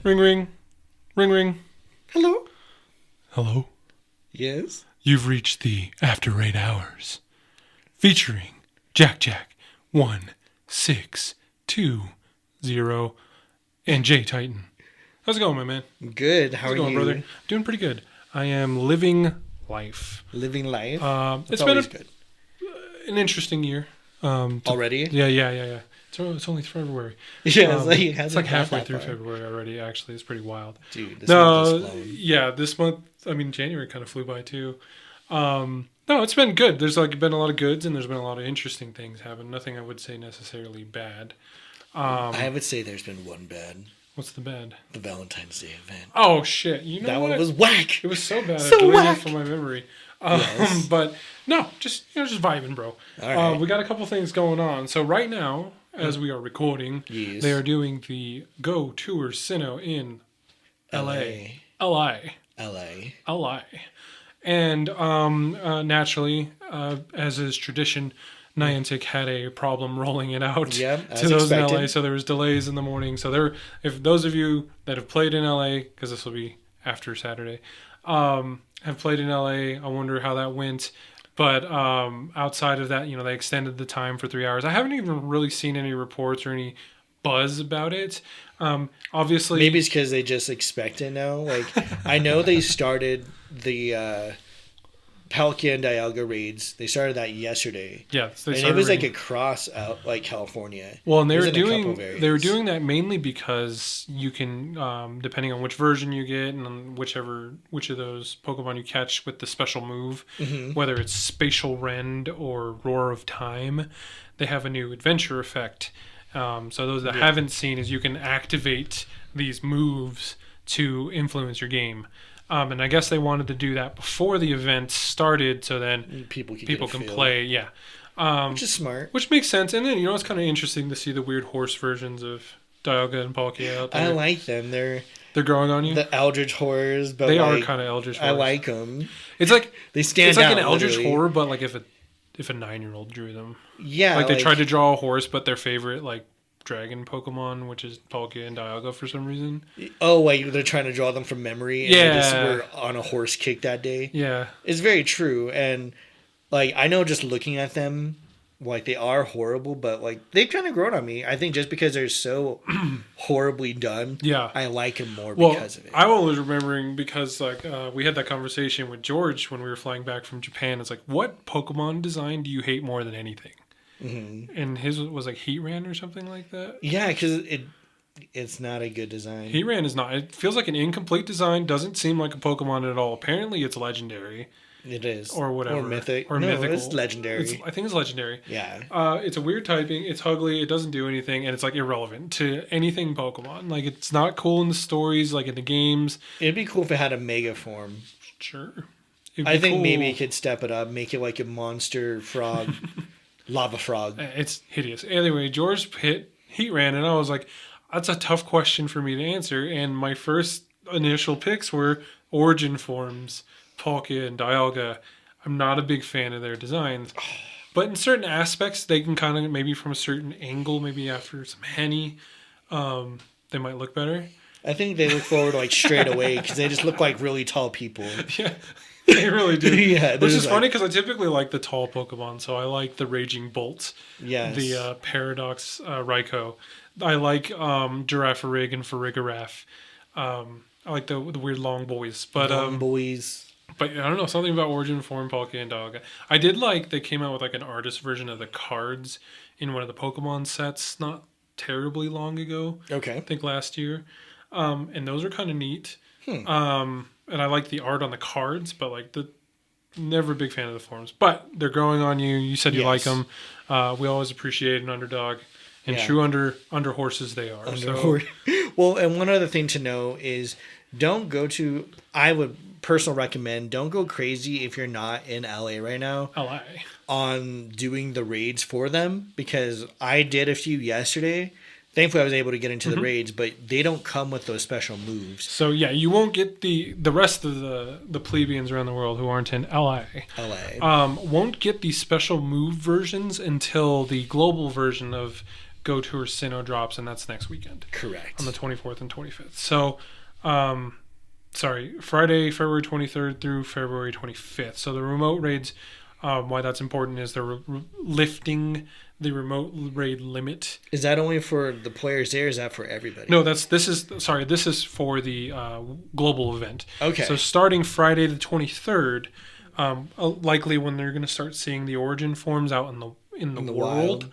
Ring, ring. Ring, ring. Hello? Hello? Yes? You've reached the After 8 Hours. Featuring JackJack1620 and JayTI7N. How's it going, my man? Good. How How's are it going, you? brother? Doing pretty good. I am living life. Living life? It's always been good. an interesting year. Already? Yeah. It's only February. Yeah, it's like halfway through February already, actually. It's pretty wild. Dude, this month is flowing. Yeah, this month, January kind of flew by too. No, it's been good. There's been a lot of goods and there's been a lot of interesting things happen. Nothing I would say necessarily bad. I would say there's been one bad. What's the bad? The Valentine's Day event. Oh, shit. You know that what? one was whack. It was so bad. So I deleted whack. it from my memory. Yes. But no, just vibing, bro. All right. We got a couple things going on. So right now, as we are recording, Yes. they are doing the Go Tour Sinnoh in LA. LA. And naturally, as is tradition, Niantic had a problem rolling it out Yep, to as those expected. in LA, so there was delays in the morning. So if those of you that have played in LA, because this will be after Saturday, have played in LA, I wonder how that went. But outside of that, they extended the time for 3 hours. I haven't even really seen any reports or any buzz about it. Obviously, Maybe it's because they just expect it now. Like, I know they started the Palkia and Dialga raids. They started that yesterday. Yeah, And it was like across out like California. Well, and they It were was in a couple doing variants. that mainly because you can, depending on which version you get and on which of those Pokemon you catch with the special move, whether it's Spatial Rend or Roar of Time, they have a new adventure effect. So those that haven't seen is you can activate these moves to influence your game. And I guess they wanted to do that before the event started, so then People can feel. play. Yeah. Which is smart. Which makes sense. And then, it's kind of interesting to see the weird horse versions of Dialga and Palkia out there. I like them. They're growing on you? the Eldritch Horrors, but They are like, kind of Eldritch I Horrors. like them. It's like They stand it's like out, an Eldritch literally. Horror, but like if a 9-year-old drew them. Yeah, Like they tried to draw a horse, but their favorite dragon Pokemon, which is Palkia and Dialga for some reason. Oh, like they're trying to draw them from memory, and they just Yeah. were on a horse kick that day. Yeah. It's very true, and I know just looking at them, they are horrible, but they've kind of grown on me. I think just because they're so horribly done, Yeah. I like them more Well, because of it. I was remembering because we had that conversation with George when we were flying back from Japan. It's like, what Pokemon design do you hate more than anything? Mm-hmm. And his was like Heatran or something like that. Yeah, because it's not a good design. Heatran is not. It feels like an incomplete design. Doesn't seem like a Pokemon at all. Apparently, it's legendary. It is. Or whatever. Or mythic. Or no, mythical. It's legendary. I think it's legendary. Yeah. It's a weird typing. It's ugly. It doesn't do anything. And it's irrelevant to anything Pokemon. It's not cool in the stories, in the games. It'd be cool if it had a mega form. Sure. I think maybe it could step it up, make it like a monster frog. Lava frog. It's hideous. Anyway, George hit Heatran, and I was like, that's a tough question for me to answer. And my first initial picks were origin forms, Palkia and Dialga. I'm not a big fan of their designs. But in certain aspects, they can kind of, maybe from a certain angle, maybe after some Henny, they might look better. I think they look forward straight away because they just look like really tall people. Yeah, they really do. Yeah, which is funny because I typically like the tall Pokemon. So I like the Raging Bolt, yes. the Paradox Raikou. I like Girafarig and Farigiraf. I like the weird long boys. But long boys. But I don't know, something about Origin Form, Palkia, and Dialga. I did they came out with an artist version of the cards in one of the Pokemon sets not terribly long ago. Okay. I think last year. And those are kind of neat. And I like the art on the cards, but never a big fan of the forms. But they're growing on you. You said you like them. We always appreciate an underdog. And true under horses they are. Well, and one other thing to know is I would personally recommend, don't go crazy if you're not in LA right now. LA. On doing the raids for them, because I did a few yesterday. Thankfully, I was able to get into the raids, but they don't come with those special moves. So, yeah, you won't get the rest of the plebeians around the world who aren't in LA. LA. Won't get the special move versions until the global version of Go Tour Sinnoh drops, and that's next weekend. Correct. On the 24th and 25th. So, Friday, February 23rd through February 25th. So the remote raids, why that's important is they're lifting the remote raid limit. Is that only for the players there, or is that for everybody? No, this is for the global event. Okay. So starting Friday the 23rd, likely when they're going to start seeing the origin forms out in the world.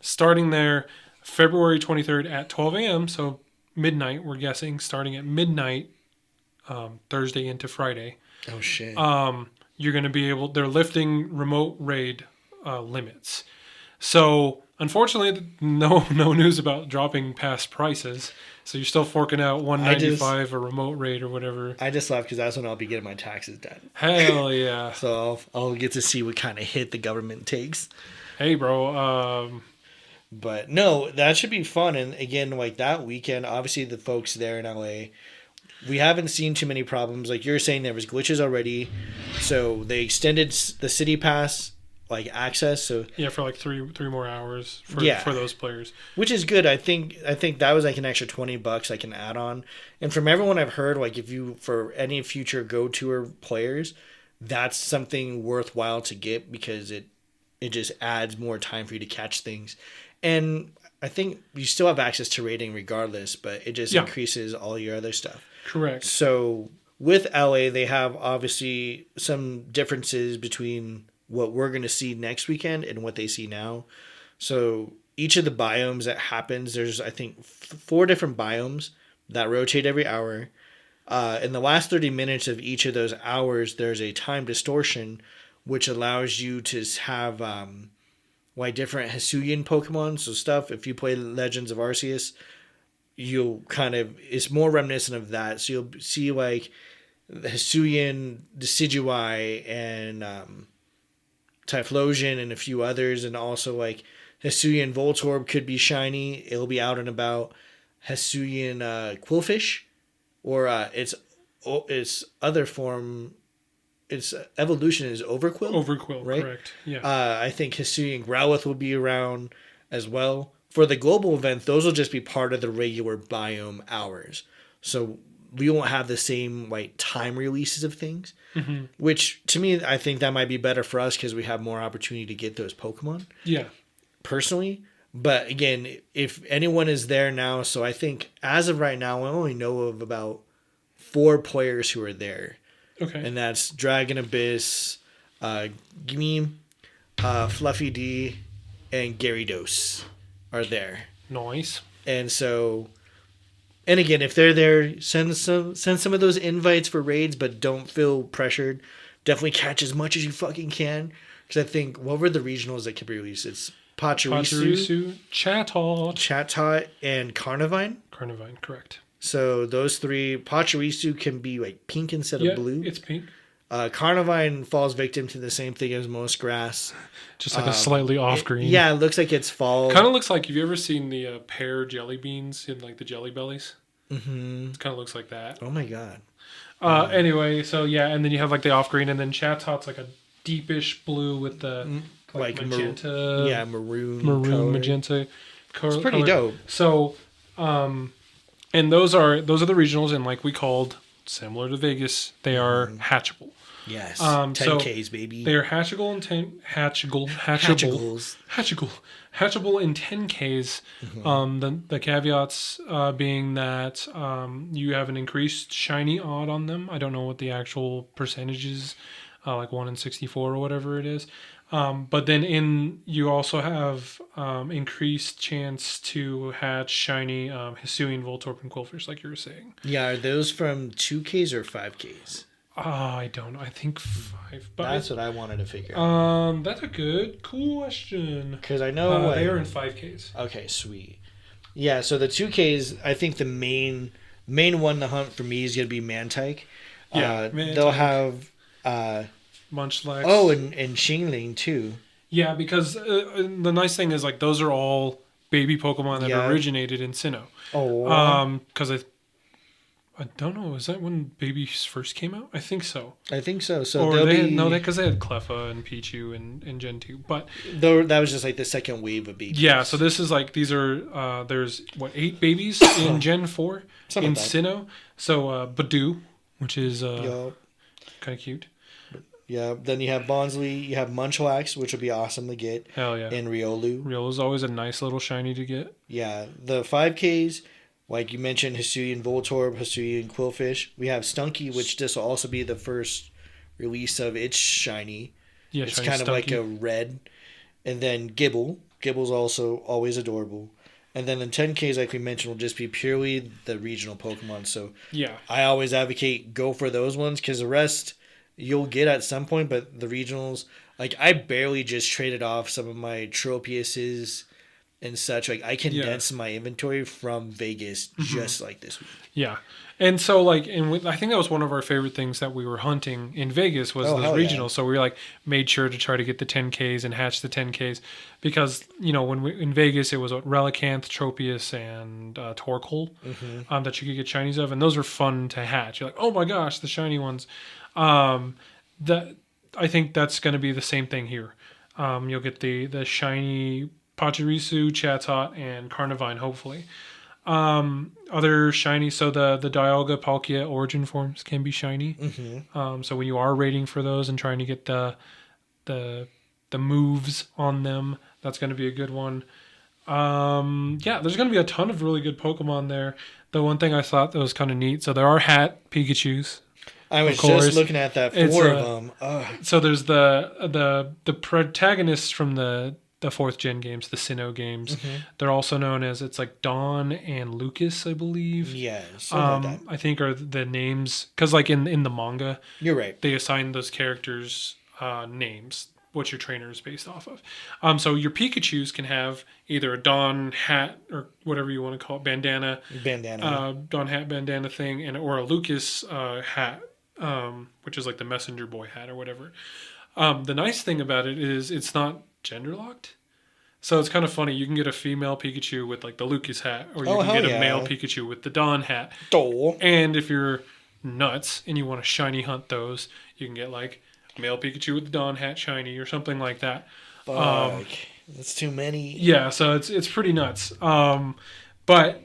Starting there, February 23rd at 12 a.m. So midnight, we're guessing, starting at midnight, Thursday into Friday. Oh shit. You're going to be able. They're lifting remote raid limits. So unfortunately, no news about dropping past prices. So you're still forking out $195 a remote raid or whatever. I just laugh because that's when I'll be getting my taxes done. Hell yeah! So I'll get to see what kind of hit the government takes. Hey, bro. But no, that should be fun. And again, like that weekend, obviously the folks there in LA, we haven't seen too many problems. Like you're saying, there was glitches already, so they extended the city pass access. So yeah, for like three more hours for those players, which is good. I think that was like an extra $20 I can add on. And from everyone I've heard, like if you for any future Go Tour players, that's something worthwhile to get because it just adds more time for you to catch things. And I think you still have access to rating regardless, but it just increases all your other stuff. Correct. So with LA, they have obviously some differences between what we're going to see next weekend and what they see now. So each of the biomes that happens, there's, I think, 4 different biomes that rotate every hour. In the last 30 minutes of each of those hours, there's a time distortion, which allows you to have different Hisuian Pokemon. So stuff, if you play Legends of Arceus, you'll it's more reminiscent of that. So you'll see like the Hisuian Decidueye and Typhlosion and a few others, and also like Hisuian Voltorb could be shiny. It'll be out and about. Hisuian Quillfish, or its other form, its evolution is Overquill. Overquill, right? Correct. Yeah. I think Hisuian Growlithe will be around as well. For the global event, those will just be part of the regular biome hours. So we won't have the same time releases of things, which to me, I think that might be better for us because we have more opportunity to get those Pokemon. Yeah. Personally. But again, if anyone is there now, so I think as of right now, I only know of about 4 players who are there. Okay. And that's Dragon Abyss, Gimme, Fluffy D, and Gyarados are there. Nice. And so, and again, if they're there, send some of those invites for raids, but don't feel pressured. Definitely catch as much as you fucking can. Because I think, what were the regionals that could be released? It's Pachirisu, Chatot, and Carnivine. Carnivine, correct. So those 3, Pachirisu can be pink instead of blue. It's pink. Carnivine falls victim to the same thing as most grass. Just a slightly off green. Yeah, it looks like it's fall. Kind of looks like, have you ever seen the pear jelly beans in the Jelly Bellies? Mm-hmm. It kind of looks like that. Oh my god. Anyway, so yeah, and then you have the off green, and then Chatot's a deepish blue with the magenta. Maroon color. Magenta color. It's pretty dope. So, and those are the regionals, and like we called, similar to Vegas, they are hatchable. Yes. 10Ks, baby. They are hatchable in hatchable in 10Ks. The caveats being that you have an increased shiny odd on them. I don't know what the actual percentage is, 1 in 64 or whatever it is. But then you also have increased chance to hatch shiny Hisuian Voltorb and Quillfish, like you were saying. Yeah, are those from 2Ks or 5Ks? I don't know. I think 5. But that's what I wanted to figure out. That's a good question. Because I know they are in 5Ks. Okay, sweet. Yeah, so the 2Ks, I think the main one to hunt for me is going to be Mantike. Yeah, Mantike. They'll have Munchlax. Oh, and Xingling too. Yeah, because the nice thing is those are all baby Pokemon that originated in Sinnoh. Oh. Because I don't know. Is that when babies first came out? I think so. I think so. So Or they'll be no, because they had Cleffa and Pichu and Gen 2. But though that was just like the second wave of babies. yeah, so this is like these are there's what 8 babies in Gen 4 Something in like that. Sinnoh. So Badoo, which is Yup. kind of cute. Yeah. Then you have Bonsly, you have Munchlax, which would be awesome to get, Hell yeah. and Riolu. Riola's always a nice little shiny to get. Yeah. The 5Ks, like you mentioned, Hisuian Voltorb, Hisuian Quillfish. We have Stunky, which this will also be the first release of its shiny. Yeah, It's shiny kind of Stunky. like a red. And then Gibble. Gibble's also always adorable. And then the 10Ks, like we mentioned, will just be purely the regional Pokemon. So Yeah. I always advocate go for those ones because the rest you'll get at some point. But the regionals, like I barely just traded off some of my Tropiuses and such. Like I condensed my inventory from Vegas just like this week. Yeah. And so, like, I think that was one of our favorite things that we were hunting in Vegas was those hell regionals. yeah. So we like made sure to try to get the 10Ks and hatch the 10Ks because, you know, when we in Vegas, it was Relicanth, Tropius, and Torkoal that you could get shinies of. And those were fun to hatch. You're like, oh my gosh, the shiny ones. That I think that's going to be the same thing here. You'll get the shiny Pachirisu, Chatot, and Carnivine, hopefully. Other shiny, so the Dialga Palkia origin forms can be shiny. So when you are rating for those and trying to get the moves on them, that's going to be a good one. Yeah, there's going to be a ton of really good Pokemon there. The one thing I thought that was kind of neat, so there are hat Pikachus. I was Of course. just looking at that. It's, 4 of them. Ugh. So there's the protagonists from the 4th gen games, the Sinnoh games. They're also known as, it's like Dawn and Lucas, I believe. Yeah, something like that. I think are the names, because like in the manga, You're right. they assign those characters names, what your trainer is based off of. So your Pikachus can have either a Dawn hat or whatever you want to call it, bandana, Dawn hat bandana thing, or a Lucas hat, which is like the messenger boy hat or whatever. The nice thing about it is it's not gender locked. So it's kind of funny. You can get a female Pikachu with like the Lucas hat, or you can get a male Pikachu with the Dawn hat. And if you're nuts and you want to shiny hunt those, you can get like male Pikachu with the Dawn hat shiny or something like that. Fuck. That's too many. Yeah, so it's pretty nuts. But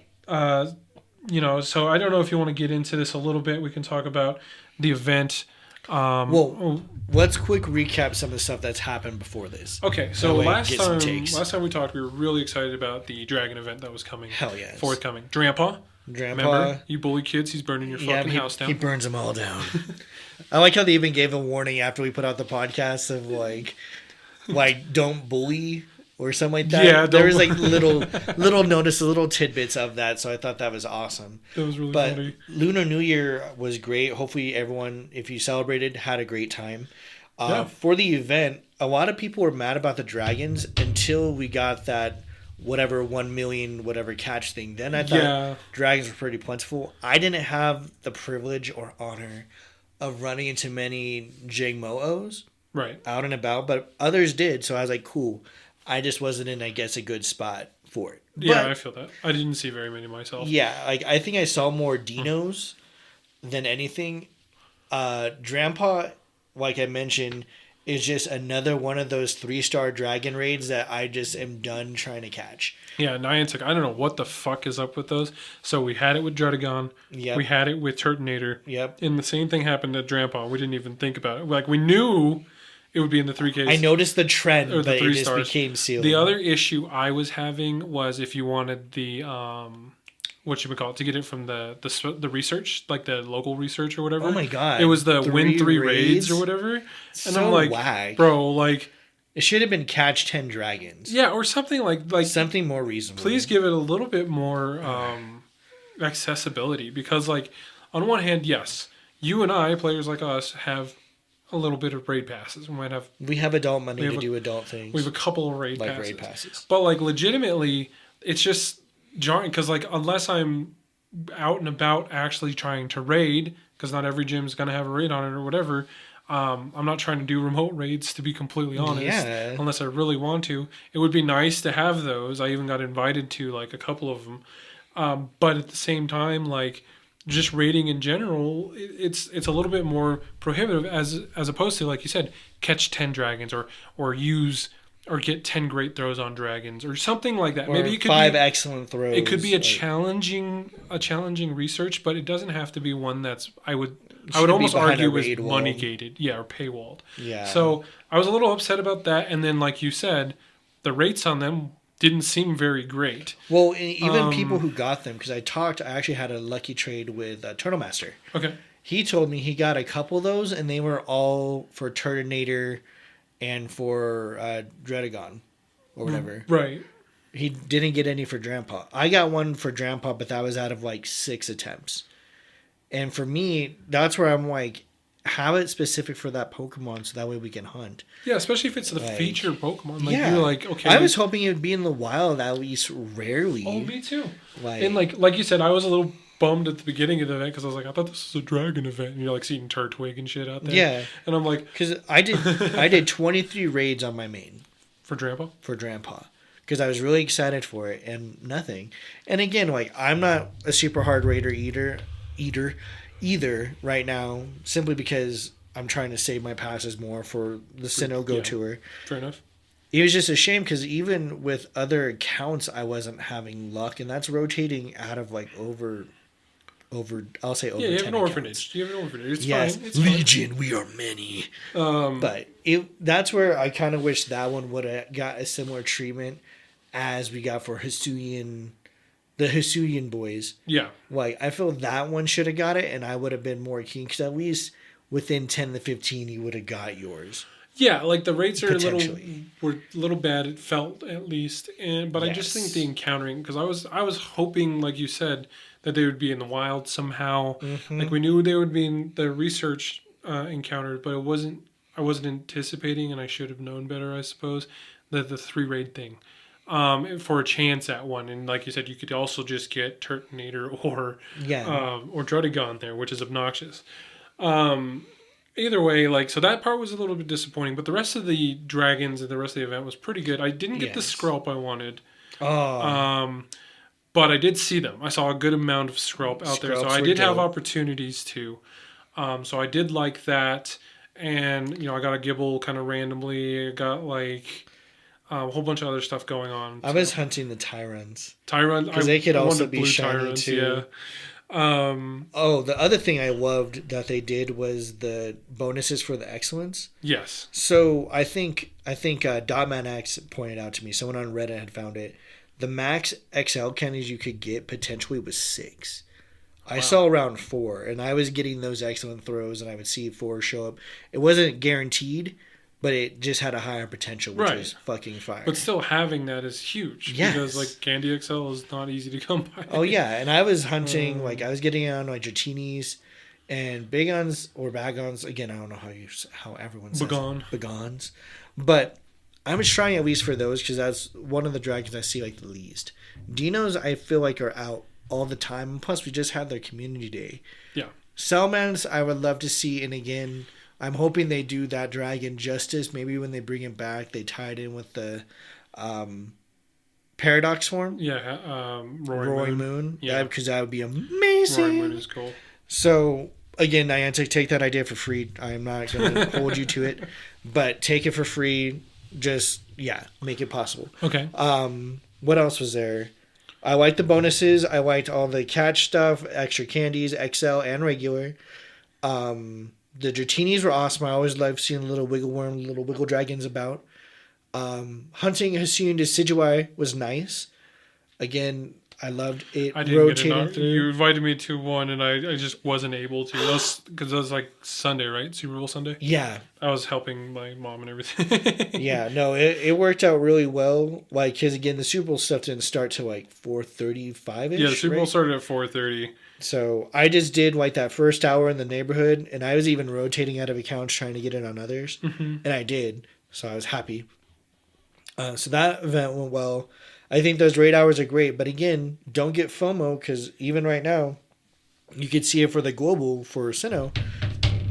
you know, so I don't know if you want to get into this a little bit. We can talk about the event. Well, let's quick recap some of the stuff that's happened before this. Okay, so way, last get some time takes. we talked, we were really excited about the dragon event that was coming. Hell yes. Forthcoming. Drampa. Remember, you bully kids, he's burning your fucking house down. He burns them all down. I like how they even gave a warning after we put out the podcast of like don't bully or something like that. Yeah, there was like little notice, little tidbits of that, so I thought that was awesome. That was really funny. Lunar New Year was great. Hopefully everyone, if you celebrated, had a great time. For the event, a lot of people were mad about the dragons until we got that whatever 1 million whatever catch thing. Then I thought dragons were pretty plentiful. I didn't have the privilege or honor of running into many Jigmo-Os out and about, but others did, so I was like, cool. I just wasn't in, I guess, a good spot for it. Yeah, I feel that. I didn't see very many myself. Yeah, like I think I saw more dinos than anything. Drampa, like I mentioned, is just another one of those 3-star dragon raids that I just am done trying to catch. Yeah, Niantic, I don't know what the fuck is up with those. So we had it with Dredagon. Yep. We had it with Turtonator. Yep. And the same thing happened at Drampa. We didn't even think about it. Like, we knew it would be in the 3Ks. I noticed the trend, or the but 3 it just stars. became sealed. The other issue I was having was if you wanted the what you would call it, to get it from the research, like the local research or whatever. Oh my god! It was the win 3 raids or whatever. And so I'm like, whack. Bro, like it should have been catch 10 dragons. Yeah, or something like something more reasonable. Please give it a little bit more accessibility, because like on one hand, yes, you and I, players like us, have a little bit of raid passes. We have adult money to do adult things. We have a couple of raid passes. But like legitimately, it's just jarring because like unless I'm out and about actually trying to raid, because not every gym's gonna have a raid on it or whatever. I'm not trying to do remote raids, to be completely honest, unless I really want to. It would be nice to have those. I even got invited to like a couple of them. But at the same time, like just raiding in general, it's a little bit more prohibitive as opposed to, like you said, catch 10 dragons or use or get 10 great throws on dragons or something like that. Or maybe it could 5 be excellent throws. It could be a challenging research, but it doesn't have to be one that's I would almost argue is money gated, or paywalled. Yeah. So I was a little upset about that, and then like you said, the rates on them didn't seem very great. Well, even people who got them, because I actually had a lucky trade with Turtle Master. Okay. He told me he got a couple of those, and they were all for Turtonator and for Dredagon or whatever. Right. He didn't get any for Drampa. I got one for Drampa, but that was out of like 6 attempts. And for me, that's where I'm like, have it specific for that Pokemon so that way we can hunt. Yeah, especially if it's the feature Pokemon. Like, yeah. You're like, okay. I was hoping it would be in the wild at least rarely. Oh, me too. And like you said, I was a little bummed at the beginning of the event because I was like, I thought this was a dragon event. And you're like seeing Turtwig and shit out there. Yeah. And I'm like... Because I did 23 raids on my main. For Drampa? For Drampa. Because I was really excited for it and nothing. And again, like, I'm not a super hard raider either right now, simply because I'm trying to save my passes more for the Sinnoh Go Tour. Fair enough. It was just a shame because even with other accounts, I wasn't having luck, and that's rotating out of like over I'll say over 10 you have an accounts. orphanage. You have an orphanage. It's yes, fine. It's Legion, fine. we are many. But that's where I kind of wish that one would have got a similar treatment as we got for the Hisuian boys. Yeah. Like, I feel that one should have got it, and I would have been more keen, because at least within 10 to 15, you would have got yours. Yeah, like the rates were a little bad, it felt at least. But I just think the encountering, because I was hoping, like you said, that they would be in the wild somehow. Mm-hmm. Like we knew they would be in the research encounter, but I wasn't anticipating, and I should have known better, I suppose, that the 3 raid thing. For a chance at one, and like you said, you could also just get Turtonator or Dredagon there, which is obnoxious. Either way, like, so that part was a little bit disappointing, but the rest of the dragons and the rest of the event was pretty good. I didn't get the Skrelp I wanted. But I did see them. I saw a good amount of Skrelp out there, so I did have opportunities to. So I did like that, and I got a Gibble kind of randomly. I got like a whole bunch of other stuff going on. I was hunting the Tyrants. Because they could also be shiny too. Yeah. The other thing I loved that they did was the bonuses for the excellence. Yes. So I think Dotman X pointed out to me, someone on Reddit had found it. The max XL candies you could get potentially was 6. Wow. I saw around 4, and I was getting those excellent throws, and I would see 4 show up. It wasn't guaranteed, but it just had a higher potential, which was fucking fire. But still having that is huge. Yes. Because, like, Candy XL is not easy to come by. Oh, yeah. And I was hunting, I was getting on my Dratinis and Bagons or Bagons. Again, I don't know how everyone says Bagons. But I was trying at least for those, because that's one of the dragons I see, like, the least. Dinos, I feel like, are out all the time. And plus, we just had their community day. Yeah. Salmons, I would love to see. And again, I'm hoping they do that dragon justice. Maybe when they bring him back, they tie it in with the Paradox form. Yeah, Roaring Moon. Yeah. Because that would be amazing. Roaring Moon is cool. So, again, Niantic, take that idea for free. I am not going to hold you to it. But take it for free. Just, make it possible. Okay. What else was there? I liked the bonuses. I liked all the catch stuff, extra candies, XL and regular. The Dratinis were awesome. I always loved seeing little wiggle dragons about. Hunting Hisuian Decidueye was nice. Again, I loved it rotating through. You invited me to one, and I just wasn't able to. Because that was like Sunday, right? Super Bowl Sunday? Yeah. I was helping my mom and everything. Yeah, no, it worked out really well. Like, because, again, the Super Bowl stuff didn't start till like 4:35-ish. Yeah, the Super Bowl started at 4:30. So I just did like that first hour in the neighborhood, and I was even rotating out of accounts trying to get it on others. Mm-hmm. And I did, so I was happy. So that event went well. I think those raid hours are great, but again, don't get FOMO, because even right now, you could see it for the global for Sinnoh.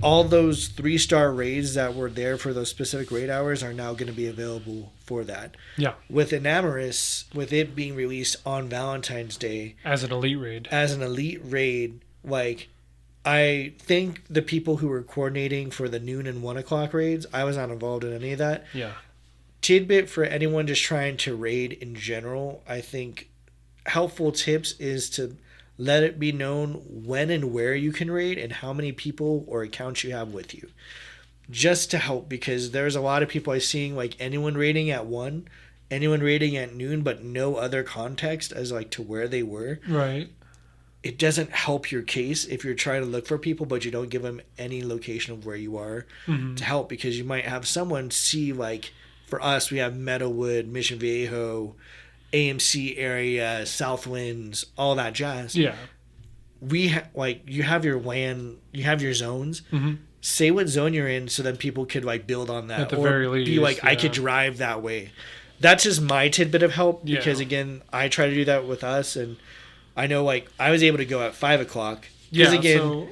All those 3-star raids that were there for those specific raid hours are now going to be available for that. Yeah. With Enamorous, with it being released on Valentine's Day. As an elite raid. As an elite raid, like, I think the people who were coordinating for the noon and 1 o'clock raids, I was not involved in any of that. Yeah. Tidbit for anyone just trying to raid in general, I think helpful tips is to let it be known when and where you can raid and how many people or accounts you have with you. Just to help, because there's a lot of people I seeing, like, anyone raiding at 1, anyone raiding at noon, but no other context as, like, to where they were. Right. It doesn't help your case if you're trying to look for people, but you don't give them any location of where you are to help, because you might have someone see, like, for us, we have Meadowwood, Mission Viejo, AMC area, Southwinds, all that jazz. Yeah. Like, you have your land, you have your zones. Say what zone you're in, so then people could, like, build on that. At the very least, be like, I could drive that way. That's just my tidbit of help, because again, I try to do that with us, and I know, like, I was able to go at 5 o'clock. Because again,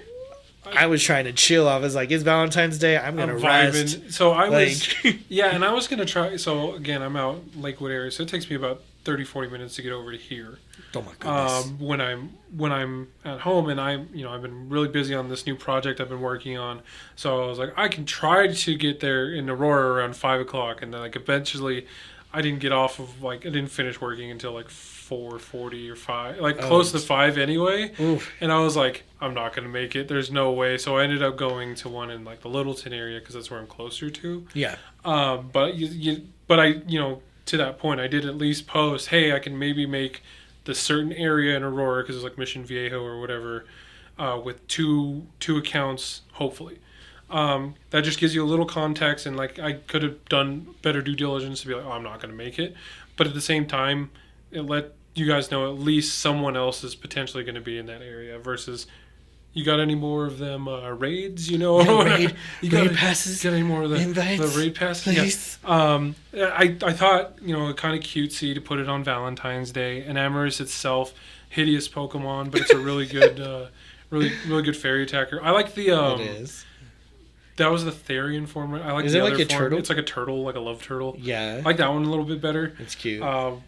I was trying to chill. I was like, it's Valentine's Day. I'm going to rest. So I was, and I was going to try. So again, I'm out Lakewood area, so it takes me about 30-40 minutes to get over to here. Oh my goodness. When I'm at home, and I've been really busy on this new project I've been working on. So I was like, I can try to get there in Aurora around 5 o'clock, and then, like, eventually I didn't get off of, like, I didn't finish working until like 4:40 or 5, like close to 5 anyway. Oof. And I was like, I'm not gonna make it. There's no way. So I ended up going to one in, like, the Littleton area, because that's where I'm closer to. Yeah. But I to that point, I did at least post, hey, I can maybe make the certain area in Aurora, because it's like Mission Viejo or whatever, with two accounts, hopefully. That just gives you a little context, and, like, I could have done better due diligence to be like, oh, I'm not going to make it. But at the same time, it let you guys know at least someone else is potentially going to be in that area, versus you got any more of them raids, raid passes? Get any more of the raid passes? Please. Yeah. I thought, kind of cutesy to put it on Valentine's Day. And Amorous itself, hideous Pokemon, but it's a really good, really good fairy attacker. I like the... it is. That was the Therian form. I like is the it other like a form. turtle? It's like a turtle, like a love turtle. Yeah. I like that one a little bit better. It's cute. But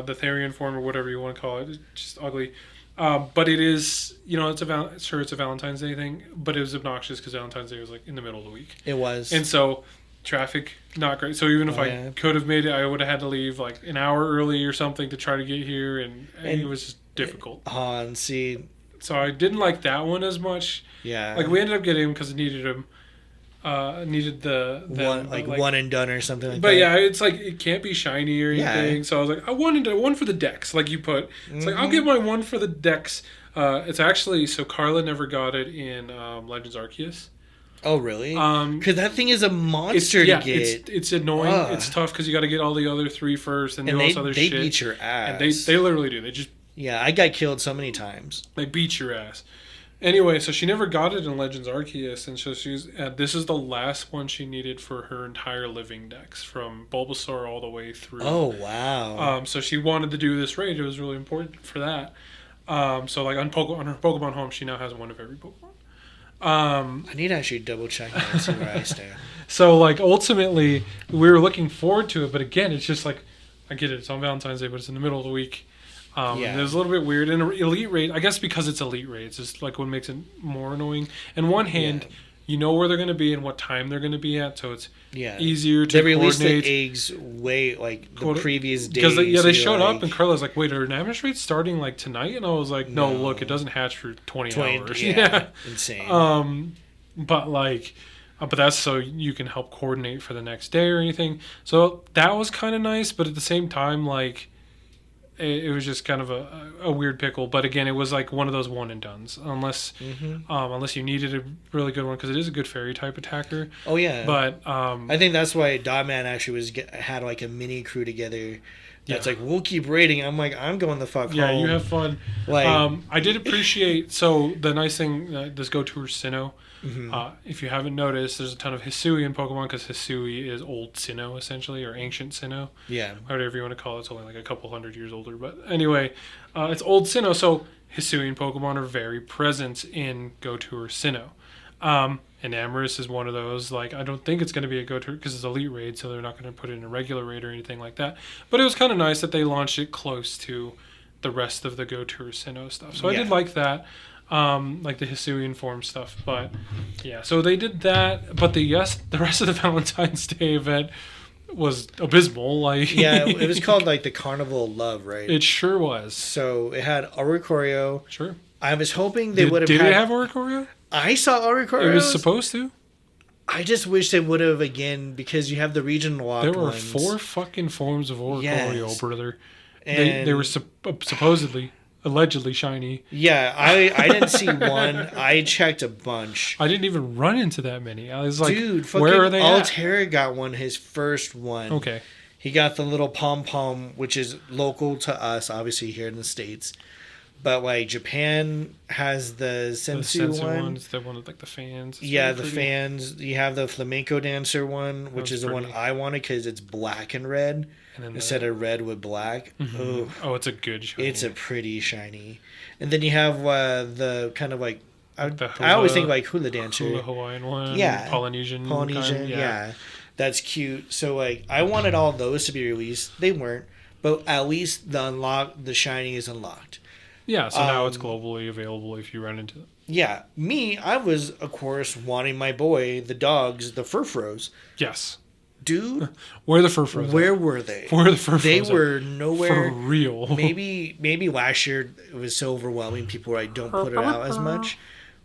the Therian form, or whatever you want to call it, is just ugly. But it is, it's a Valentine's Day thing, but it was obnoxious because Valentine's Day was, like, in the middle of the week. It was. And so traffic, not great. So even if I could have made it, I would have had to leave, like, an hour early or something to try to get here, and it was just difficult. And see. So I didn't like that one as much. Yeah. Like, we ended up getting him because it needed him. Needed the one and done or something like that. But yeah, it's like, it can't be shiny or anything. So I was like, I wanted one for the decks, like you put. It's like, I'll get my one for the decks. It's actually, so Carla never got it in Legends Arceus. Oh, really? Because that thing is a monster to get. It's annoying. It's tough because you got to get all the other 3 first and do all this other shit. They beat your ass. And they literally do. They just... Yeah, I got killed so many times. They beat your ass. Anyway, so she never got it in Legends Arceus, and so she's this is the last one she needed for her entire living decks, from Bulbasaur all the way through. Oh, wow. So she wanted to do this raid. It was really important for that. So, like, on her Pokemon Home, she now has one of every Pokemon. I need to actually double check that and see where I stand. So, like, ultimately, we were looking forward to it, but again, it's just like, I get it, it's on Valentine's Day, but it's in the middle of the week. It was a little bit weird. And Elite Raid, I guess because it's Elite Raid, it's just, like, what makes it more annoying. On one hand, you know where they're going to be and what time they're going to be at, so it's easier to coordinate. They released the eggs way, like, the previous day. Because, they showed up, and Carla's like, wait, are Namus raids starting, like, tonight? And I was like, no, look, it doesn't hatch for 20 hours. Yeah, insane. But, like... but that's so you can help coordinate for the next day or anything. So that was kind of nice, but at the same time, like... It was just kind of a weird pickle, but again, it was like one of those one and dones, unless you needed a really good one, because it is a good fairy type attacker. Oh yeah, but I think that's why Dogman actually had like a mini crew together. That's like, we'll keep raiding. I'm like, I'm going the fuck home. Yeah, you have fun. Like, I did appreciate. So the nice thing, this Go Tour Sinnoh. If you haven't noticed, there's a ton of Hisuian Pokemon, because Hisui is old Sinnoh, essentially, or ancient Sinnoh. Yeah. Whatever you want to call it. It's only like a couple hundred years older. But anyway, it's old Sinnoh, so Hisuian Pokemon are very present in Go Tour Sinnoh. And Amorous is one of those. Like, I don't think it's going to be a Go Tour, because it's Elite Raid, so they're not going to put it in a regular raid or anything like that. But it was kind of nice that they launched it close to the rest of the Go Tour Sinnoh stuff. So I did like that. like the Hisuian form stuff. But yeah, so they did that. But the rest of the Valentine's Day event was abysmal. Like Yeah, it was called like the Carnival of Love, right? It sure was. So it had Oricoro. Sure. I was hoping they would have. Did it have Oricoro? I saw Oricoro. It was supposed to. I just wish they would have again, because you have the regional lock. There were ones. 4 fucking forms of Oricoro, Yes. brother. And They were supposedly, allegedly shiny. Yeah, I didn't see one. I checked a bunch. I didn't even run into that many. I was like, Dude, fucking where are they at? Altera got one, his first one. Okay. He got the little pom-pom, which is local to us, obviously, here in the States. But, like, Japan has the Sensu one. One's the one with, like, the fans. It's Yeah, really the pretty. fans. You have the flamenco dancer one, which is the one pretty. I wanted because it's black and red And then instead of red with black. Ooh, Oh, it's a good shiny. it's a pretty shiny. And then you have the kind of like I The always hula- think like hula dancer. Hula Hawaiian one. Yeah. Polynesian. Polynesian, kind, yeah. That's cute. So like I wanted all those to be released. They weren't, but at least the shiny is unlocked. Yeah, so now it's globally available if you run into them. Yeah, I was of course wanting my boy, the dogs, the Furfrous. Yes. Dude, Where are the Furfrous? where were they? Where are the Furfrous? They at? were nowhere. For real. Maybe last year it was so overwhelming, people like don't put it out as much.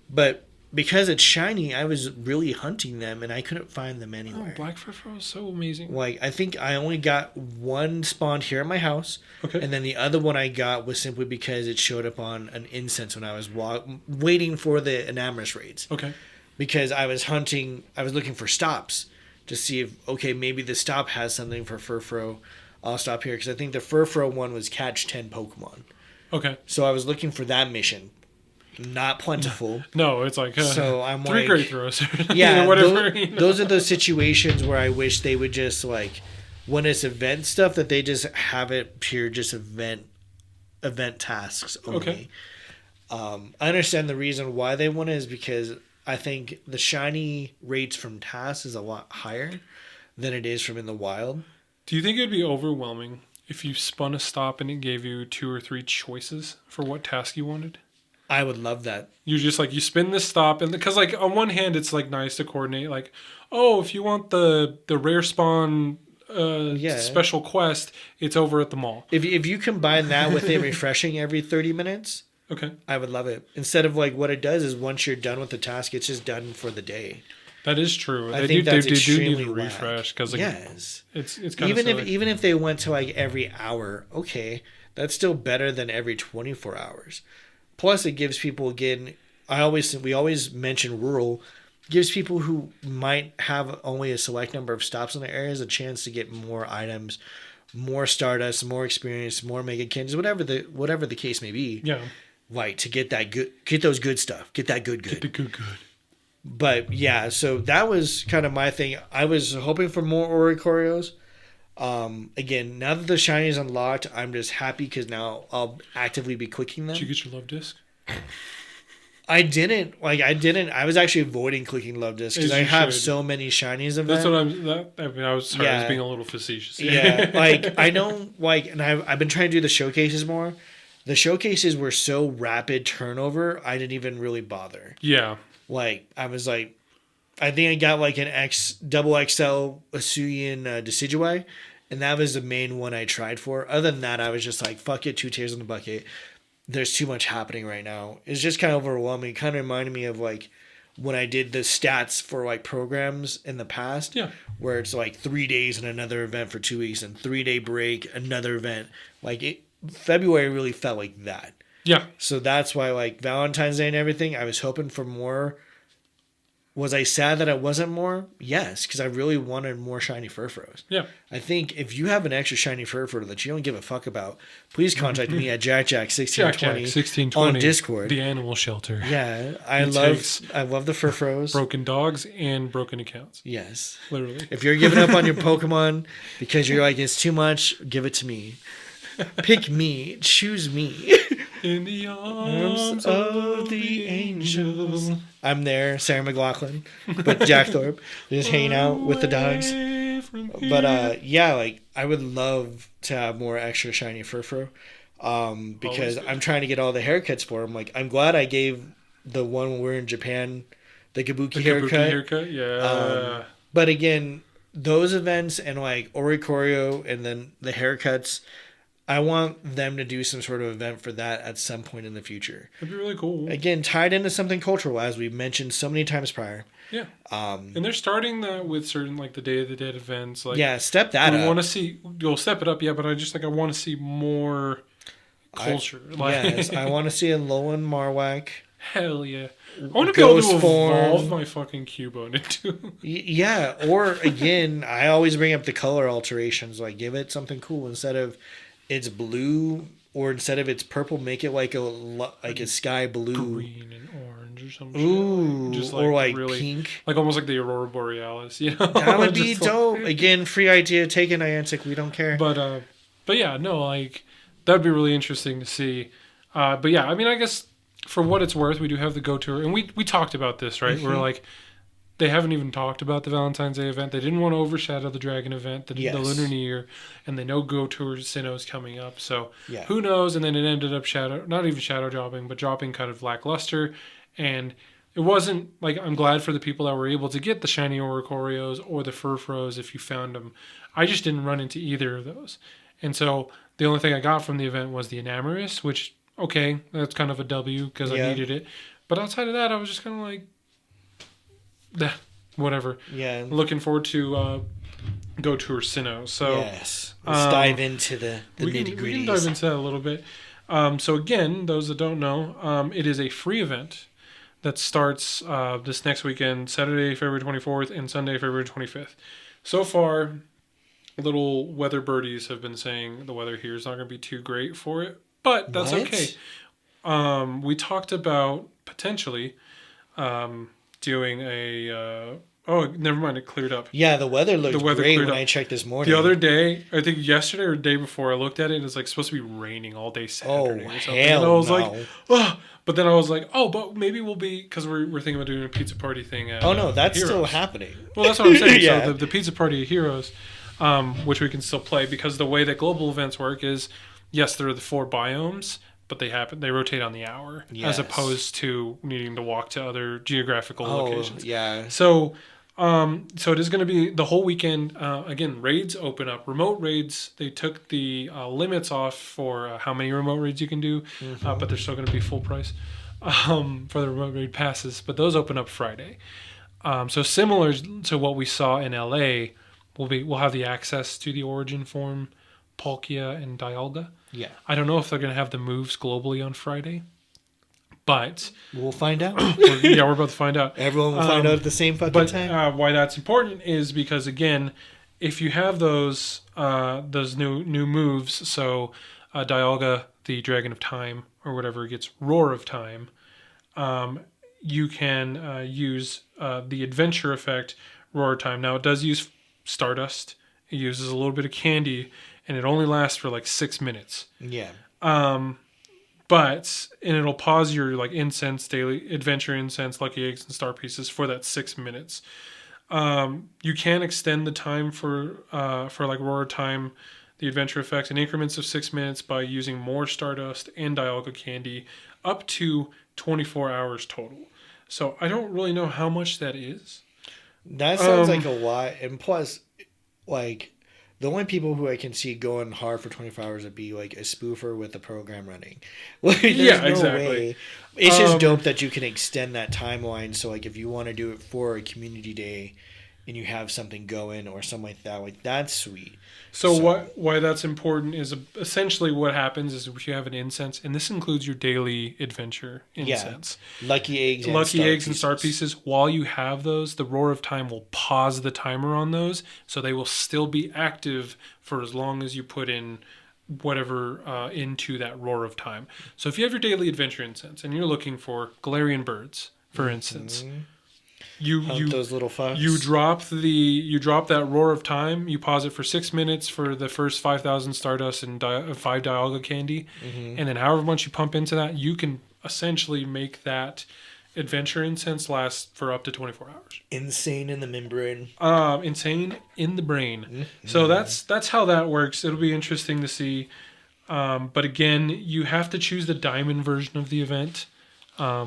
But because it's shiny, I was really hunting them and I couldn't find them Oh, anywhere. Black Furfrou is so amazing. Like I think I only got one spawned here at my house, Okay. and then the other one I got was simply because it showed up on an incense when I was waiting for the enamorous raids. Okay. Because I was looking for stops to see if maybe the stop has something for Furfrou. I'll stop here because I think the Furfrou one was catch 10 Pokemon. Okay. So I was looking for that mission. Not plentiful. No, it's like So I'm 3 like, great throws. yeah, whatever. those are those situations where I wish they would just like when it's event stuff that they just have it pure just event tasks only. Okay. I understand the reason why they want it is because I think the shiny rates from tasks is a lot higher than it is from in the wild. Do you think it'd be overwhelming if you spun a stop and it gave you 2 or 3 choices for what task you wanted? I would love that. You just like you spin this stop and because like on one hand it's like nice to coordinate like, oh, if you want the rare spawn special quest, it's over at the mall. If you combine that with it refreshing every 30 minutes, Okay. I would love it. Instead of like what it does is once you're done with the task, it's just done for the day. That is true. I They think do that's need extremely to whack. refresh because like, Yes. it's kind of Even if they went to like every hour, okay, that's still better than every 24 hours. Plus, it gives people again. We always mention rural. Gives people who might have only a select number of stops in the areas a chance to get more items, more Stardust, more experience, more Mega Kins, whatever the case may be. Yeah. Like to get those good stuff, get that good. Get the good. But yeah, so that was kind of my thing. I was hoping for more Oricorios. Again, now that the shiny is unlocked, I'm just happy because now I'll actively be clicking them. Did you get your love disc? I didn't. I was actually avoiding clicking love disc because As I you have should. so many shinies of That's them. what I was sorry. I was Yeah. being a little facetious. Yeah, like I don't like, and I've been trying to do the showcases more. The showcases were so rapid turnover, I didn't even really bother. Yeah. Like I was like, I think I got like an double XL Asuyan Decidueye, and that was the main one I tried for. Other than that, I was just like, fuck it, 2 tiers in the bucket. There's too much happening right now. It's just kind of overwhelming. Kind of reminded me of like when I did the stats for like programs in the past. Yeah. Where it's like 3 days and another event for 2 weeks and 3-day break, another event. Like February really felt like that. Yeah. So that's why like Valentine's Day and everything, I was hoping for more. Was I sad that it wasn't more? Yes, because I really wanted more shiny Furfrous. Yeah. I think if you have an extra shiny Furfrou that you don't give a fuck about, please contact me at JackJack1620 JackJack1620 on Discord. The animal shelter. Yeah, I It love takes the Furfrous. Broken dogs and broken accounts. Yes. Literally. If you're giving up on your Pokemon because you're like, it's too much, give it to me. Pick me. Choose me. In the arms of the angels. I'm there, Sarah McLachlan, but Jack Thorpe, just hanging out with the dogs. But yeah, like I would love to have more extra shiny Furfrou. because I'm trying to get all the haircuts for him. Like, I'm glad I gave the one when we were in Japan the kabuki haircut. Yeah. But again, those events and like Orikorio and then the haircuts, I want them to do some sort of event for that at some point in the future. That'd be really cool. Again, tied into something cultural, as we've mentioned so many times prior. Yeah. And they're starting that with certain, like, the Day of the Dead events. Like, yeah, step that up. We want to see, you'll step it up, yeah, but I just, like, I want to see more culture. Yes, I want to see a Lowen Marwak. Hell yeah. I want to be able to evolve my fucking Cubone into. Yeah, or again, I always bring up the color alterations. Like, give it something cool instead of it's blue, or instead of it's purple, make it like a sky blue, green and orange or something. Ooh, just like, or like really, pink, like almost like the Aurora Borealis. You know, that would be dope. Like, again, free idea taken, Niantic. We don't care. But yeah, no, like that'd be really interesting to see. But yeah, I mean, I guess for what it's worth, we do have the Go Tour, and we talked about this, right? We're like, they haven't even talked about the Valentine's Day event. They didn't want to overshadow the Dragon event, the Lunar New Year, and they know Go Tour Sinnoh is coming up. So who knows? And then it ended up not even shadow dropping, but dropping kind of lackluster. And it wasn't like, I'm glad for the people that were able to get the shiny Oricorios or the Furfrous if you found them. I just didn't run into either of those. And so the only thing I got from the event was the Enamorus, which, okay, that's kind of a W because I needed it. But outside of that, I was just kind of like, whatever. Yeah. Looking forward to Go Tour Sinnoh. So yes, let's dive into the nitty-gritties. We can dive into that a little bit. So again, those that don't know, it is a free event that starts this next weekend, Saturday, February 24th, and Sunday, February 25th. So far, little weather birdies have been saying the weather here is not going to be too great for it, but that's okay. We talked about potentially doing a never mind, it cleared up. Yeah, the weather looked great when I checked this morning. The other day, I think yesterday or the day before, I looked at it and it's like supposed to be raining all day Saturday or something. Hell and I was no. like, oh, but then I was like, oh, but maybe we'll be, because we're thinking about doing a pizza party thing at that's Heroes. Still happening. Well, that's what I'm saying. So the pizza party at Heroes, which we can still play, because the way that global events work is, yes, there are the 4 biomes, but they rotate on the hour, as opposed to needing to walk to other geographical locations. Yeah. So it is going to be the whole weekend. Again, raids open up. Remote raids, they took the limits off for how many remote raids you can do, but they're still going to be full price for the remote raid passes. But those open up Friday. So similar to what we saw in LA, we'll have the access to the Origin form, Palkia, and Dialga. Yeah. I don't know if they're going to have the moves globally on Friday, but we'll find out. We're about to find out. Everyone will find out at the same fucking time. Why that's important is because, again, if you have those new moves, so Dialga, the Dragon of Time, or whatever, gets Roar of Time, you can use the Adventure effect, Roar of Time. Now, it does use Stardust. It uses a little bit of candy, and it only lasts for like 6 minutes. Yeah. But it'll pause your like incense, daily adventure incense, lucky eggs, and star pieces for that 6 minutes. You can extend the time for like Roar Time, the adventure effects, in increments of 6 minutes by using more Stardust and Dialga candy, up to 24 hours total. So I don't really know how much that is. That sounds like a lot, and plus, like, the only people who I can see going hard for 24 hours would be like a spoofer with the program running. Like, exactly. Way. It's just dope that you can extend that timeline. So like if you want to do it for a community day and you have something going or something like that, that's sweet. So why that's important is essentially what happens is if you have an incense, and this includes your daily adventure incense. Yeah. Lucky eggs and star pieces. While you have those, the Roar of Time will pause the timer on those, so they will still be active for as long as you put in whatever into that Roar of Time. So if you have your daily adventure incense and you're looking for Galarian birds, for instance, you those little fucks. You drop that Roar of Time. You pause it for 6 minutes for the first 5,000 Stardust and 5 Dialga candy, and then however much you pump into that, you can essentially make that adventure incense last for up to 24 hours. Insane in the membrane. Insane in the brain. So that's how that works. It'll be interesting to see. But again, you have to choose the diamond version of the event,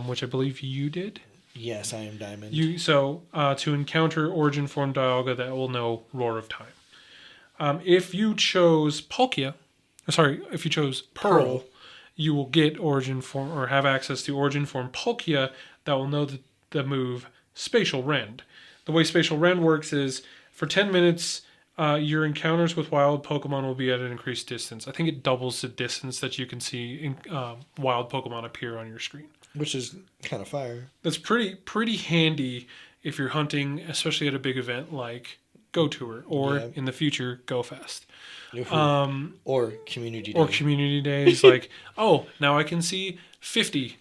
which I believe you did. Yes, I am diamond. To encounter Origin Form Dialga, that will know Roar of Time. If you chose if you chose Pearl, you will get Origin Form or have access to Origin Form Palkia that will know the move Spatial Rend. The way Spatial Rend works is for 10 minutes, your encounters with wild Pokemon will be at an increased distance. I think it doubles the distance that you can see wild Pokemon appear on your screen. Which is kind of fire. That's pretty handy if you're hunting, especially at a big event like Go Tour or in the future Go Fest. Or Community Day. Or Community Days. Like, oh, now I can see 50.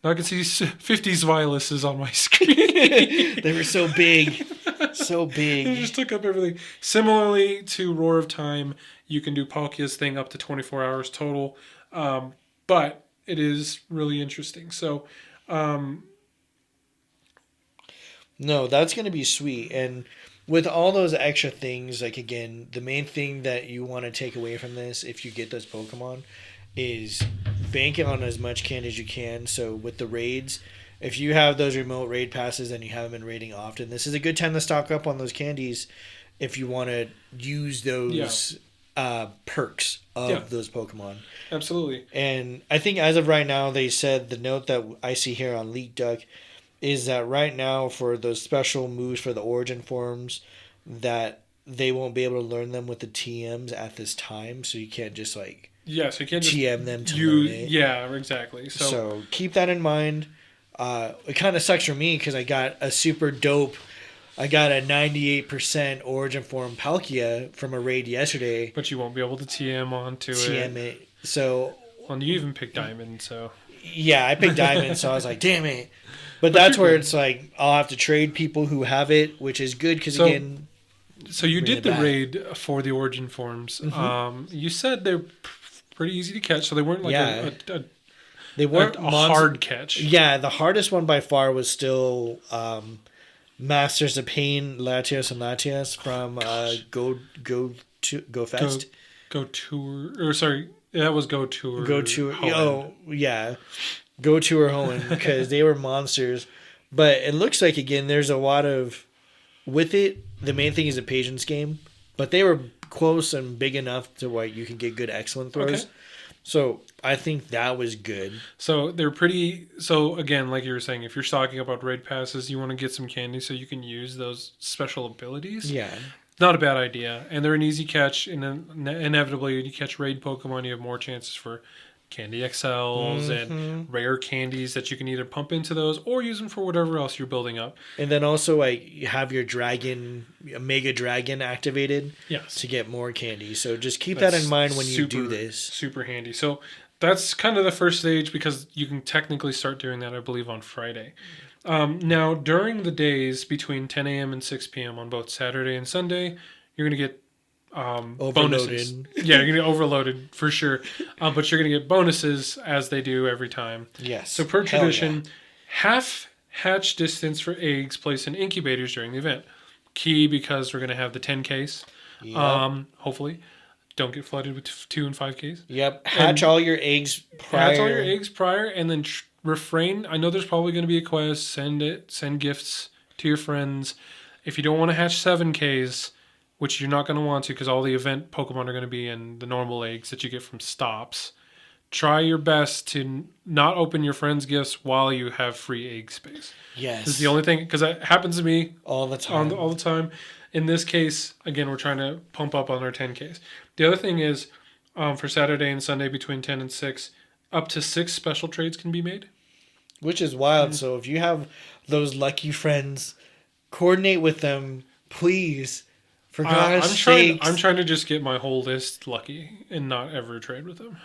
Now I can see 50 Violuses on my screen. They were so big. So big. They just took up everything. Similarly to Roar of Time, you can do Palkia's thing up to 24 hours total. But it is really interesting. So, no, that's going to be sweet. And with all those extra things, like, again, the main thing that you want to take away from this, if you get those Pokemon, is bank on as much candy as you can. So with the raids, if you have those remote raid passes and you haven't been raiding often, this is a good time to stock up on those candies if you want to use those perks of those Pokemon. Absolutely. And I think as of right now, they said the note that I see here on Leak Duck is that right now for those special moves for the Origin forms, that they won't be able to learn them with the TMs at this time. So you can't just like so you can't just TM them to learn it. Yeah, exactly. So keep that in mind. It kind of sucks for me because I got a super dope. I got a 98% Origin Form Palkia from a raid yesterday. But you won't be able to TM onto TM it. So. Well, you even picked Diamond, so. Yeah, I picked Diamond, so I was like, damn it. But that's where it's like, I'll have to trade people who have it, which is good because, again. So you did the raid for the Origin Forms. Mm-hmm. You said they're pretty easy to catch, so they weren't like they weren't a hard catch. Yeah, the hardest one by far was still Masters of Pain, Latios and Latias from Go Fest. Go Tour, or sorry, that was Go Tour. Go Tour. Oh, yeah. Go Tour Hoenn, because they were monsters. But it looks like, again, there's a lot of... With it, the main thing is a patience game. But they were close and big enough to where you can get good excellent throws. Okay. So I think that was good. So they're pretty... So again, like you were saying, if you're talking about raid passes, you want to get some candy so you can use those special abilities. Yeah. Not a bad idea. And they're an easy catch. And inevitably, when you catch raid Pokemon, you have more chances for Candy XLs and rare candies that you can either pump into those or use them for whatever else you're building up. And then also, like, you have your Mega Dragon activated to get more candy. So just keep that in mind when you do this. Super handy. So that's kind of the first stage because you can technically start doing that, I believe, on Friday. Now, during the days between 10 a.m. and 6 p.m. on both Saturday and Sunday, you're going to get bonuses. Yeah, you're going to get overloaded for sure. But you're going to get bonuses as they do every time. Yes. So per tradition, half hatch distance for eggs placed in incubators during the event. Key because we're going to have the 10Ks. Yep. Hopefully. Don't get flooded with 2 and 5Ks. Yep. Hatch all your eggs prior. And then refrain. I know there's probably going to be a quest. Send gifts to your friends. If you don't want to hatch 7Ks, which you're not going to want to because all the event Pokemon are going to be in the normal eggs that you get from stops, try your best to not open your friends' gifts while you have free egg space. Yes. This is the only thing, because that happens to me all the time. All the time. In this case, again, we're trying to pump up on our 10Ks. The other thing is, for Saturday and Sunday between 10 and 6, up to 6 special trades can be made. Which is wild. So if you have those lucky friends, coordinate with them, please. For God's sakes. I'm trying to just get my whole list lucky and not ever trade with them.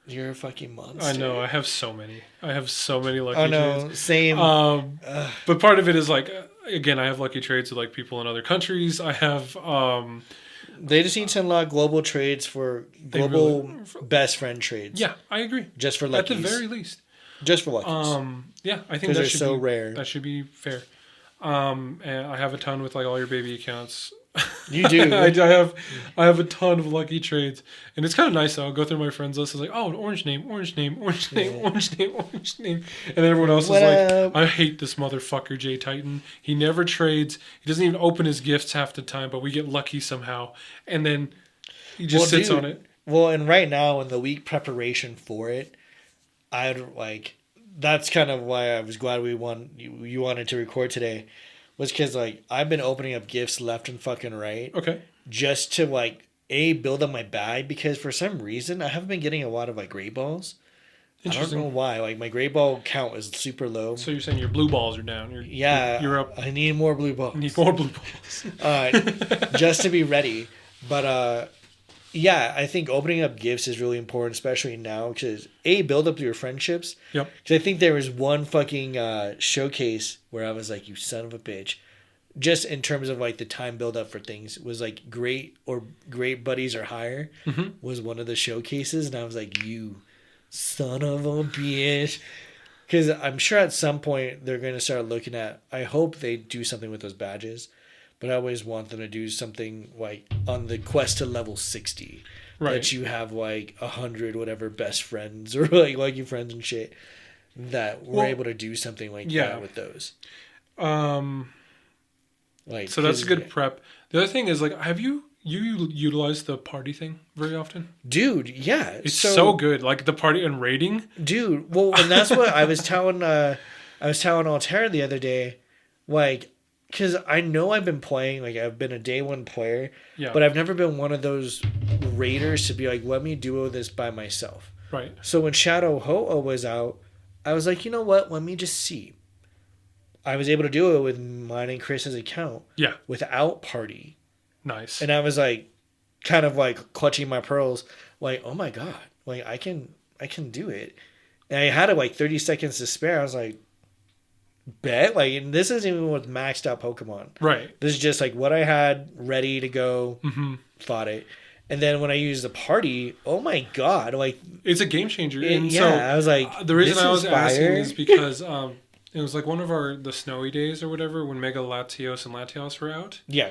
You're a fucking monster. I know. I have so many lucky I know. trades. Same. But part of it is like, again, I have lucky trades with like people in other countries. I have... they just need to unlock global trades for global best friend trades. Yeah, I agree. Just for luckies. At the very least. Just for luckies. Yeah, I think they're so rare. That should be fair. And I have a ton with like all your baby accounts. You do. I have a ton of lucky trades, and it's kind of nice. I'll go through my friends list. It's like, oh, an orange name, orange name, orange name, orange name, orange name, and then everyone else is like, I hate this motherfucker, Jay Titan. He never trades. He doesn't even open his gifts half the time, but we get lucky somehow, and then he just sits on it. Well, and right now in the week preparation for it, I'd like. That's kind of why I was glad you wanted to record today. Was because, like, I've been opening up gifts left and fucking right. Okay. Just to, like, build up my bag. Because for some reason, I haven't been getting a lot of, like, gray balls. I don't know why. Like, my gray ball count is super low. So you're saying your blue balls are down. You're up. I need more blue balls. You need more blue balls. Just to be ready. But, yeah, I think opening up gifts is really important, especially now. Because, build up your friendships. Yep. Because I think there was one fucking showcase where I was like, you son of a bitch. Just in terms of, like, the time build up for things. Was, like, great buddies or higher was one of the showcases. And I was like, you son of a bitch. Because I'm sure at some point they're going to start looking at... I hope they do something with those badges. But I always want them to do something like on the quest to level 60. Right. That you have like 100 whatever best friends or like lucky friends and shit. That we're able to do something like that with those. Like, so that's a good prep. The other thing is, like, have you utilized the party thing very often? Dude, yeah. It's so good. Like the party and raiding. Dude, well, and that's what I was telling Altera the other day. Like, because I know I've been playing, like, I've been a day one player, but I've never been one of those raiders to be like, let me duo this by myself. Right. So when Shadow Ho-Oh was out, I was like, you know what? Let me just see. I was able to do it with mine and Chris's account. Yeah. Without party. Nice. And I was like, kind of like clutching my pearls, like, oh my God, like I can do it. And I had it like 30 seconds to spare. I was like, bet, like, and this isn't even with maxed out Pokemon. Right. This is just like what I had ready to go, fought it. And then when I used the party, oh my God, like, it's a game changer. And so I was like, the reason I was asking is because it was like one of the snowy days or whatever when Mega Latios and Latios were out. Yeah.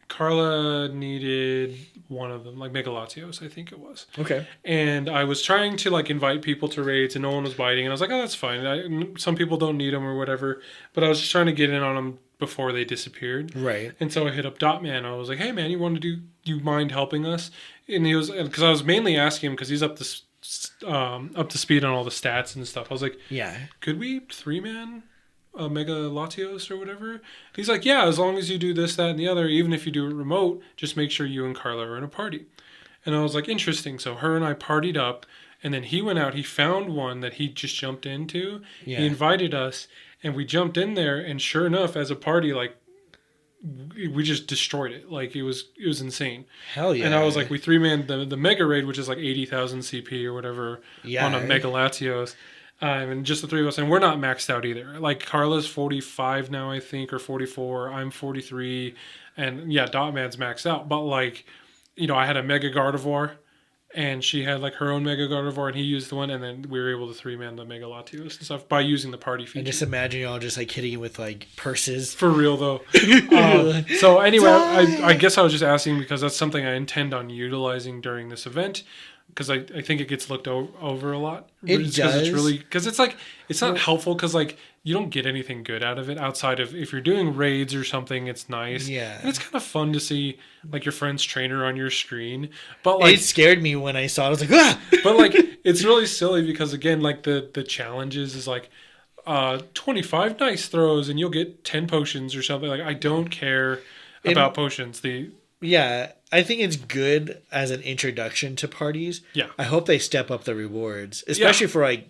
Carla needed one of them, like Mega Latios, I think it was. Okay. And I was trying to like invite people to raids, and no one was biting. And I was like, oh, that's fine. Some people don't need them or whatever. But I was just trying to get in on them before they disappeared. Right. And so I hit up Dotman. I was like, hey man, you mind helping us? And he was, because I was mainly asking him because he's up to speed on all the stats and stuff. I was like, yeah, could we 3-man Mega Latios or whatever? He's like, yeah, as long as you do this, that, and the other, even if you do it remote, just make sure you and Carla are in a party. And I was like, interesting. So her and I partied up, and then he went out, he found one that he just jumped into. Yeah. He invited us, and we jumped in there, and sure enough, as a party, like, we just destroyed it. Like, it was insane. Hell yeah. And I was like, we 3-man the Mega Raid, which is like 80,000 CP or whatever, on a Mega Latios. And just the three of us, and we're not maxed out either. Like, Carla's 45 now, I think, or 44. I'm 43, and yeah, Dotman's maxed out. But like, you know, I had a Mega Gardevoir, and she had like her own Mega Gardevoir, and he used the one, and then we were able to 3-man the Mega Latios and stuff by using the party feature. And just imagine y'all just like hitting it with like purses. For real though. So anyway, I guess I was just asking because that's something I intend on utilizing during this event. Because I think it gets looked over a lot. It does. It's really, because it's like, it's not helpful because like you don't get anything good out of it outside of if you're doing raids or something, it's nice. Yeah. And it's kind of fun to see like your friend's trainer on your screen. But like, it scared me when I saw it. I was like, ah! But like, it's really silly because again, like the challenges is like 25 nice throws and you'll get 10 potions or something. Like, I don't care about potions. Yeah, I think it's good as an introduction to parties. Yeah. I hope they step up the rewards, especially for like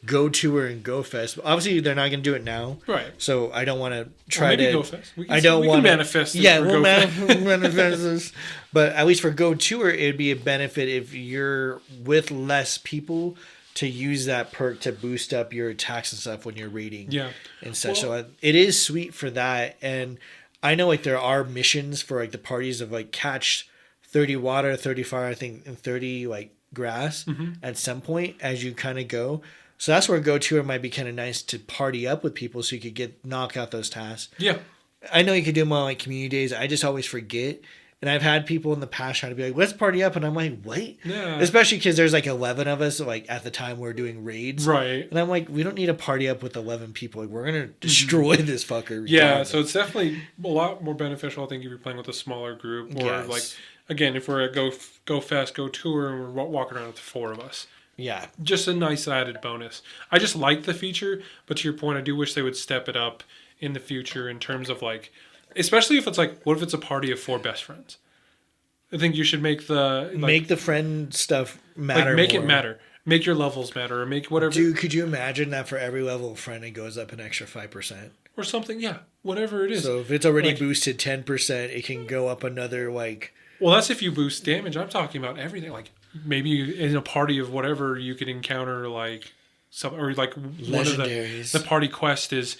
Go Tour and Go Fest. Obviously, they're not going to do it now. Right. So I don't want to try to. Go Fest. We can manifest this. Yeah, we'll manifest this. But at least for Go Tour, it'd be a benefit if you're with less people to use that perk to boost up your attacks and stuff when you're raiding. Yeah. And such. Well, so it is sweet for that. And I know like there are missions for like the parties of like catch 30 water, 30 fire, I think, and 30 like grass at some point as you kind of go. So that's where Go Tour might be kind of nice to party up with people so you could knock out those tasks. Yeah. I know you could do them on like community days. I just always forget. And I've had people in the past try to be like, let's party up. And I'm like, what? Yeah. Especially because there's like 11 of us. Like at the time we're doing raids. Right. And I'm like, we don't need to party up with 11 people. Like, we're going to destroy this fucker. Yeah. So it's definitely a lot more beneficial, I think, if you're playing with a smaller group. Or like, again, if we're at Go Fast, Go Tour, and we're walking around with 4 of us. Yeah. Just a nice added bonus. I just like the feature. But to your point, I do wish they would step it up in the future in terms of like, especially if it's like, what if it's a party of 4 best friends? I think you should make the friend stuff matter. Like make it matter. Make your levels matter, or make whatever. Dude, could you imagine that for every level of friend it goes up an extra 5%? Or something, yeah. Whatever it is. So if it's already boosted 10%, it can go up another like. Well, that's if you boost damage. I'm talking about everything. Like maybe in a party of whatever you could encounter like some, or like one of the party quest is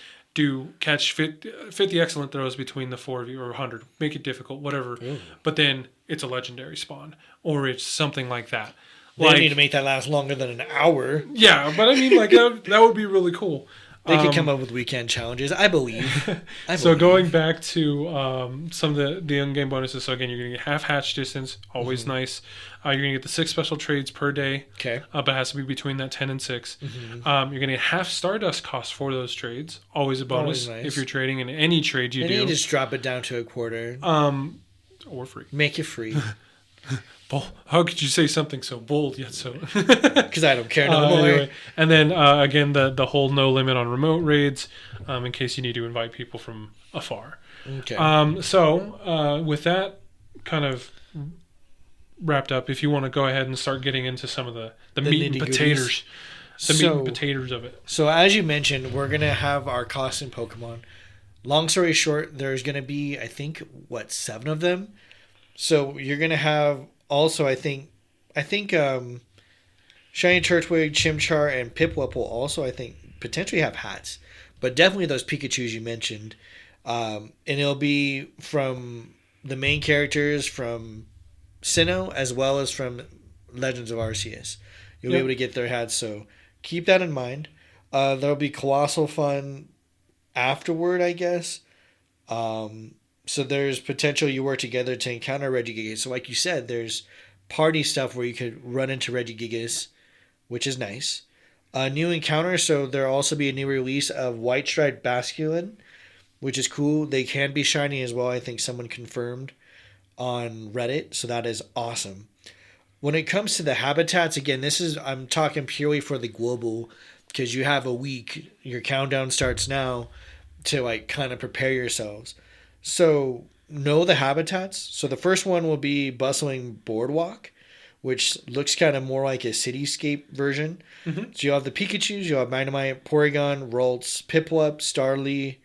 catch 50 excellent throws between the 4 of you, or 100. Make it difficult, whatever. Ooh. But then it's a legendary spawn, or it's something like that. They need to make that last longer than an hour. Yeah, but I mean, like that would be really cool. They could come up with weekend challenges, I believe. So going back to some of the in-game bonuses. So again, you're going to get half hatch distance, always nice. You're going to get the 6 special trades per day. Okay. But it has to be between that 10 and 6. You're going to get half Stardust cost for those trades. Always a bonus if you're trading in any trade you do. And you just drop it down to a quarter. Or free. Make it free. How could you say something so bold yet so? Because I don't care no more. Anyway. And then again, the whole no limit on remote raids, in case you need to invite people from afar. Okay. So with that kind of wrapped up, if you want to go ahead and start getting into some of the meat and potatoes, meat and potatoes of it. So as you mentioned, we're gonna have our costume Pokemon. Long story short, there's gonna be, I think, 7 of them. So you're gonna have also, I think, Shiny Turtwig, Chimchar, and Piplup will also, I think, potentially have hats, but definitely those Pikachus you mentioned, and it'll be from the main characters from Sinnoh as well as from Legends of Arceus. You'll be able to get their hats, so keep that in mind. There'll be colossal fun afterward, I guess. So there's potential you work together to encounter Regigigas. So like you said, there's party stuff where you could run into Regigigas, which is nice. New encounter, so there'll also be a new release of White Striped Basculin, which is cool. They can be shiny as well. I think someone confirmed on Reddit, so that is awesome. When it comes to the habitats, again, I'm talking purely for the global, because you have a week. Your countdown starts now to like kind of prepare yourselves. So know the habitats. So the first one will be Bustling Boardwalk, which looks kind of more like a cityscape version. Mm-hmm. So you'll have the Pikachus, you'll have Magnemite, Porygon, Ralts, Piplup, Starly,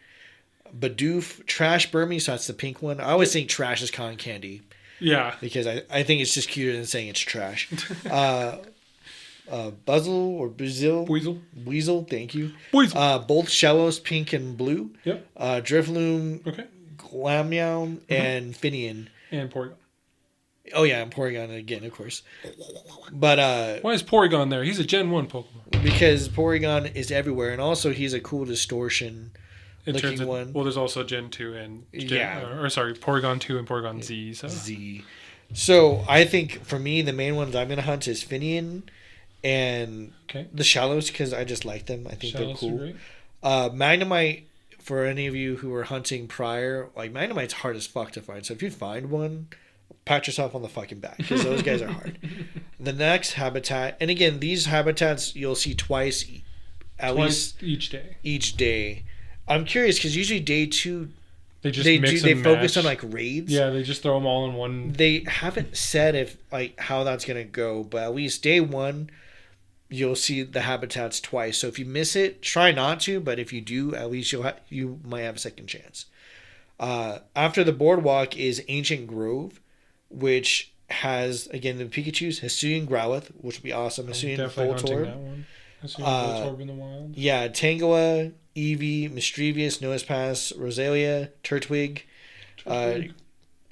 Bidoof, Trash Burmy, so that's the pink one. I always think trash is cotton candy. Yeah. Because I think it's just cuter than saying it's trash. Buzzle or Weasel, thank you. Weasel. Both Shellos, pink and blue. Yep. Drifloon, okay. Glammeow, and Finian. And Porygon. Oh yeah, and Porygon again, of course. But why is Porygon there? He's a Gen 1 Pokemon. Because Porygon is everywhere, and also he's a cool distortion looking one. Well, there's also Gen 2 and Porygon 2 and Porygon Z. So I think for me, the main ones I'm gonna hunt is Finian and the Shallows, because I just like them. I think they're cool. Magnemite, for any of you who were hunting prior, like Magnemite's hard as fuck to find. So if you find one, pat yourself on the fucking back, because those guys are hard. The next habitat, and again, these habitats you'll see twice least each day. Each day. I'm curious because usually day 2 they focus on like raids. Yeah, they just throw them all in one. They haven't said if like how that's gonna go, but at least day 1 you'll see the habitats twice. So if you miss it, try not to, but if you do, at least you might have a second chance. After the boardwalk is Ancient Grove, which has, again, the Pikachus, Hisuian Growlithe, which would be awesome. Hisuian Voltorb. Voltorb in the wild. Yeah, Tangela, Eevee, Mischievous, Nosepass, Roselia, Turtwig,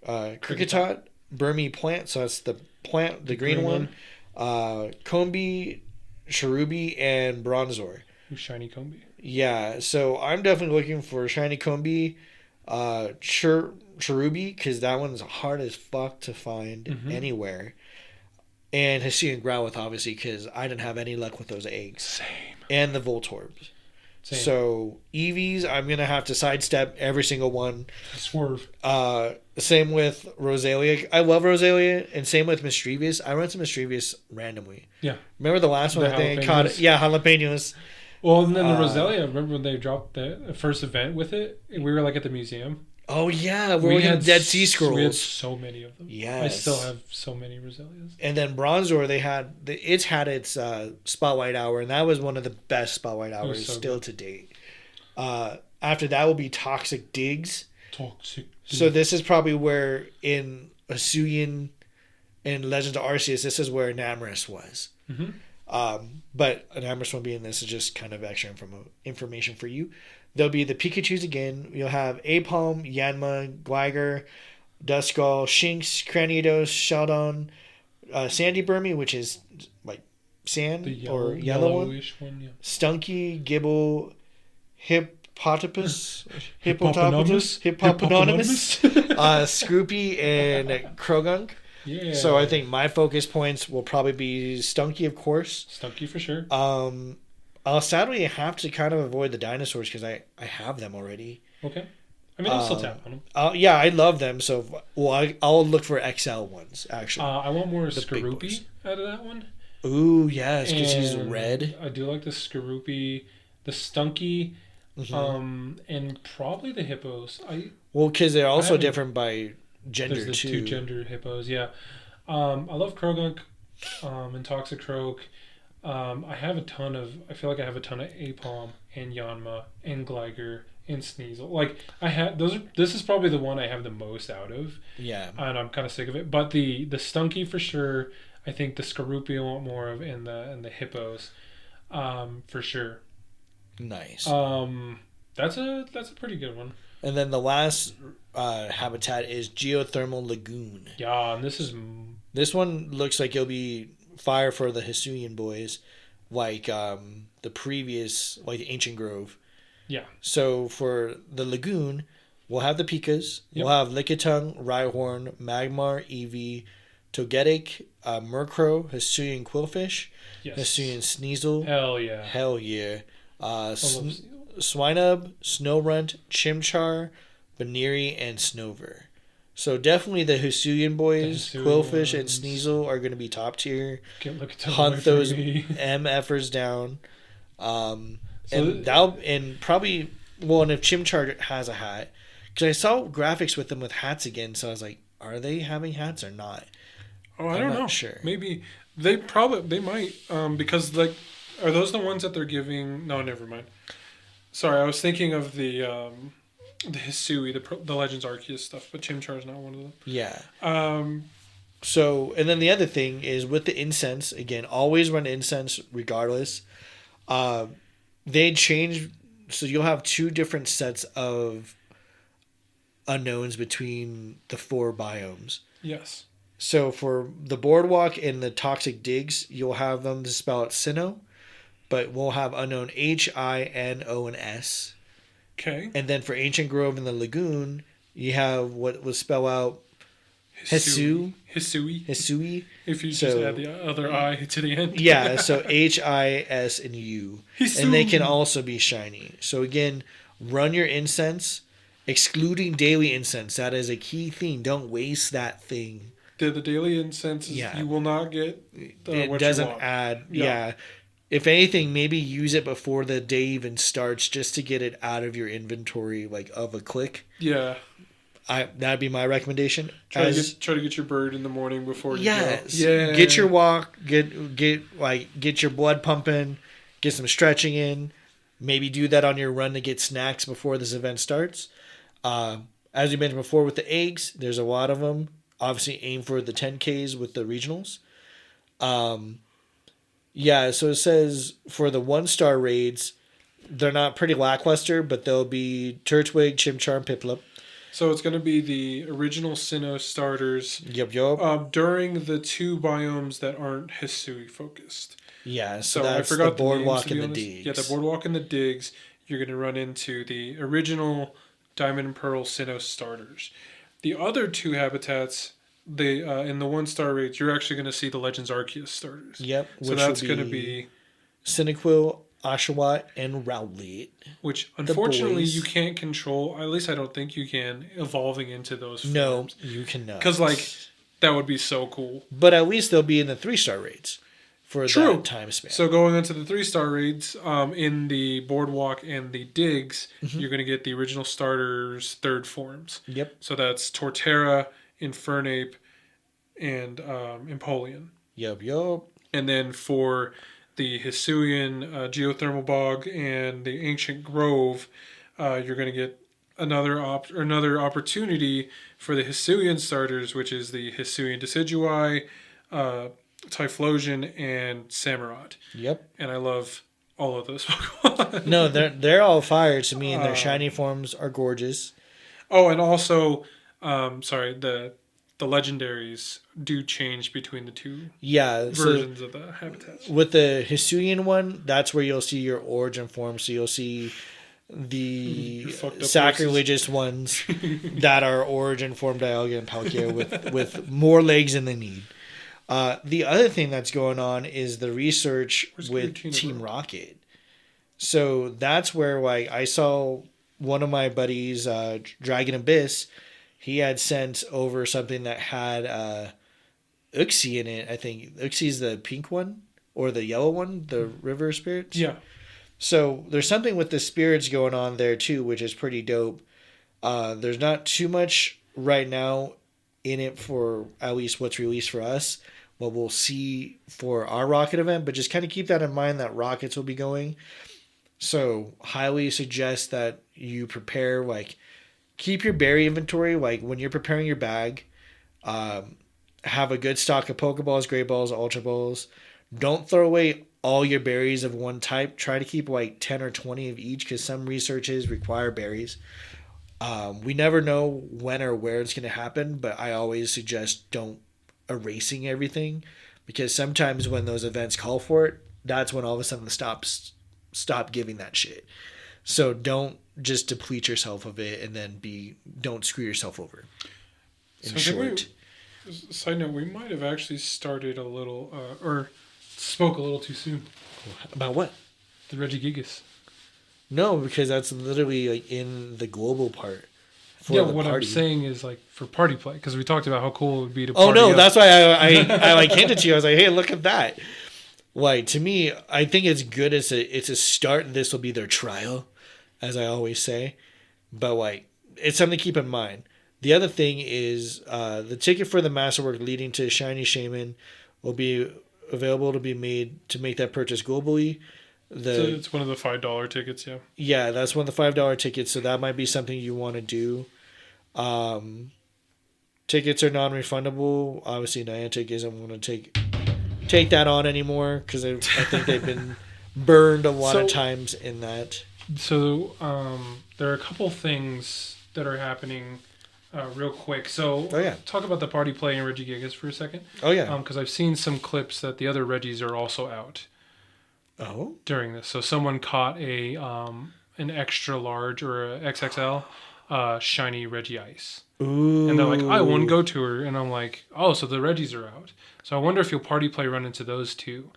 Kricketot, Burmy Plant, so that's the plant, the green one. Combee, Cherubi, and Bronzor. Shiny Combee. Yeah, so I'm definitely looking for Shiny Combee. Cherubi, because that one's hard as fuck to find anywhere. And Hisuian Growlithe, obviously, because I didn't have any luck with those eggs. Same. And the Voltorbs. Same. So Eevees, I'm gonna have to sidestep every single one. Swerve. Same with Roselia. I love Roselia, and same with Mischievous. I run some Mischievous randomly. Yeah. Remember the last one? I think I caught it. Yeah, jalapenos. Well, and then the Roselia. Remember when they dropped the first event with it? We were like at the museum. Oh yeah, we had Dead Sea Scrolls. We had so many of them. Yes. I still have so many Roselias. And then Bronzor, it's had its Spotlight Hour, and that was one of the best Spotlight Hours still to date. After that will be Toxic Digs. So this is probably where in Hisuian and Legends of Arceus, this is where Enamorus was. But Enamorus won't be in this. It's just kind of extra information for you. There'll be the Pikachus again. You'll have Apalm, Yanma, Gligar, Duskull, Shinx, Cranidos, Sheldon, Sandy Burmy, which is like sand or yellow one. Stunky, Gibble, Hippopotamus, Scroopy, and Krogunk. Yeah. So I think my focus points will probably be Stunky, of course. Stunky for sure. I'll sadly have to kind of avoid the dinosaurs because I have them already. Okay. I mean, I'll still tap on them. Yeah, I love them. So, I'll look for XL ones, actually. I want more Skorupi out of that one. Ooh, yes, because he's red. I do like the Skorupi, the Stunky, and probably the Hippos. Because they're also different by gender, there's the too. Two gender Hippos, yeah. I love Krogunk and Toxicroak. I feel like I have a ton of Apalm and Yanma and Gligar and Sneasel. Like this is probably the one I have the most out of. Yeah. And I'm kind of sick of it. But the Stunky for sure. I think the Skorupi I want more of, and the Hippos, for sure. Nice. That's a pretty good one. And then the last habitat is Geothermal Lagoon. Yeah, and this one looks like it'll be fire for the Hisuian boys, like the previous, like Ancient Grove. Yeah. So for the Lagoon, we'll have the Pikas. Yep. We'll have Lickitung, Rhyhorn, Magmar, Eevee, Togetic, Murkrow, Hisuian Quillfish, Hisuian Sneasel. Hell yeah. Swinub, Snorunt, Chimchar, Baneri, and Snover. So definitely the Hisuian boys, Quillfish and Sneasel are going to be top tier. Hunt those MFers down. And probably, and if Chimchar has a hat, because I saw graphics with them with hats again, so I was like, are they having hats or not? Oh, I don't know. Sure. Maybe they might, because like, are those the ones that they're giving? No, never mind. Sorry, I was thinking of the Hisui, the Legends Arceus stuff, but Chimchar is not one of them. Yeah. So, and then the other thing is with the incense, again, always run incense regardless. They change, so you'll have two different sets of unknowns between the 4 biomes. Yes. So for the Boardwalk and the Toxic Digs, you'll have them to spell out Sinnoh, but we'll have unknown Hinno and S. Okay. And then for Ancient Grove and the Lagoon, you have what was spell out Hisui. If you just add the other I to the end. Yeah, so HIS and U. Hisui. And they can also be shiny. So again, run your incense, excluding daily incense. That is a key thing. Don't waste that thing. The daily incense, you will not get it doesn't add. Yeah. If anything, maybe use it before the day even starts just to get it out of your inventory, like of a click. Yeah. That'd be my recommendation. Try to get your bird in the morning before you go. Yeah. Get your walk, get your blood pumping, get some stretching in. Maybe do that on your run to get snacks before this event starts. As you mentioned before with the eggs, there's a lot of them. Obviously aim for the 10Ks with the regionals. So it says for the 1-star raids, they're not pretty lackluster, but they'll be Turtwig, Chimchar, and Piplup. So it's going to be the original Sinnoh starters. Yep. During the 2 biomes that aren't Hisui focused. Yeah, so that's I forgot the Boardwalk and the Digs. Yeah, the Boardwalk and the Digs. You're going to run into the original Diamond and Pearl Sinnoh starters. The other two habitats, in the 1-star raids, you're actually going to see the Legends Arceus starters. Yep. So that's going to be Cyndaquil, Oshawott, and Rowlet. Which, unfortunately, you can't control. At least I don't think you can, evolving into those forms. No, you cannot. Because, that would be so cool. But at least they'll be in the 3-star raids for that time span. So going into the 3-star raids, in the Boardwalk and the Digs, you're going to get the original starters' 3rd forms. Yep. So that's Torterra, Infernape, and Empoleon. Yup. And then for the Hisuian, Geothermal Bog, and the Ancient Grove, you're going to get another opportunity for the Hisuian starters, which is the Hisuian Decidueye, Typhlosion, and Samurott. Yep. And I love all of those Pokemon. No, they're all fire to me, and their shiny forms are gorgeous. Oh, and also, the legendaries do change between the two versions of the habitats. With the Hisuian one, that's where you'll see your origin form. So you'll see the sacrilegious ones that are origin form Dialga and Palkia with more legs than they need. The other thing that's going on is the research with Team Rocket. So that's where I saw one of my buddies, Dragon Abyss. He had sent over something that had Uxie in it. I think Uxie's the pink one or the yellow one, the river spirits. Yeah. So there's something with the spirits going on there too, which is pretty dope. There's not too much right now in it for at least what's released for us. What we'll see for our Rocket event, but just kind of keep that in mind that Rockets will be going. So highly suggest that you prepare, keep your berry inventory, when you're preparing your bag, have a good stock of Pokeballs, Great Balls, Ultra Balls. Don't throw away all your berries of one type. Try to keep 10 or 20 of each because some researches require berries. We never know when or where it's going to happen, but I always suggest don't erasing everything because sometimes when those events call for it, that's when all of a sudden stop giving that shit. So don't just deplete yourself of it and then don't screw yourself over. In short. Side note, we might have actually started a little, or spoke a little too soon. About what? The Regigigas. No, because that's literally in the global part. What party. I'm saying is for party play, because we talked about how cool it would be to party. Oh no, that's why I hinted to you. I was like, hey, look at that. To me, I think it's good. It's a start. This will be their trial, as I always say. But it's something to keep in mind. The other thing is the ticket for the masterwork leading to Shiny Shaman will be available to be made to make that purchase globally. So it's one of the $5 tickets, yeah. Yeah, that's one of the $5 tickets, so that might be something you want to do. Tickets are non-refundable. Obviously, Niantic isn't going to take that on anymore because I think they've been burned a lot of times in that. So there are a couple things that are happening real quick. So talk about the party play in Regigigas for a second. Oh, yeah. Because I've seen some clips that the other Regis are also out. Oh. During this. So someone caught an extra large or a XXL shiny Regice. Ooh. And they're like, I won Go Tour. And I'm like, oh, so the Regis are out. So I wonder if you'll party play run into those two.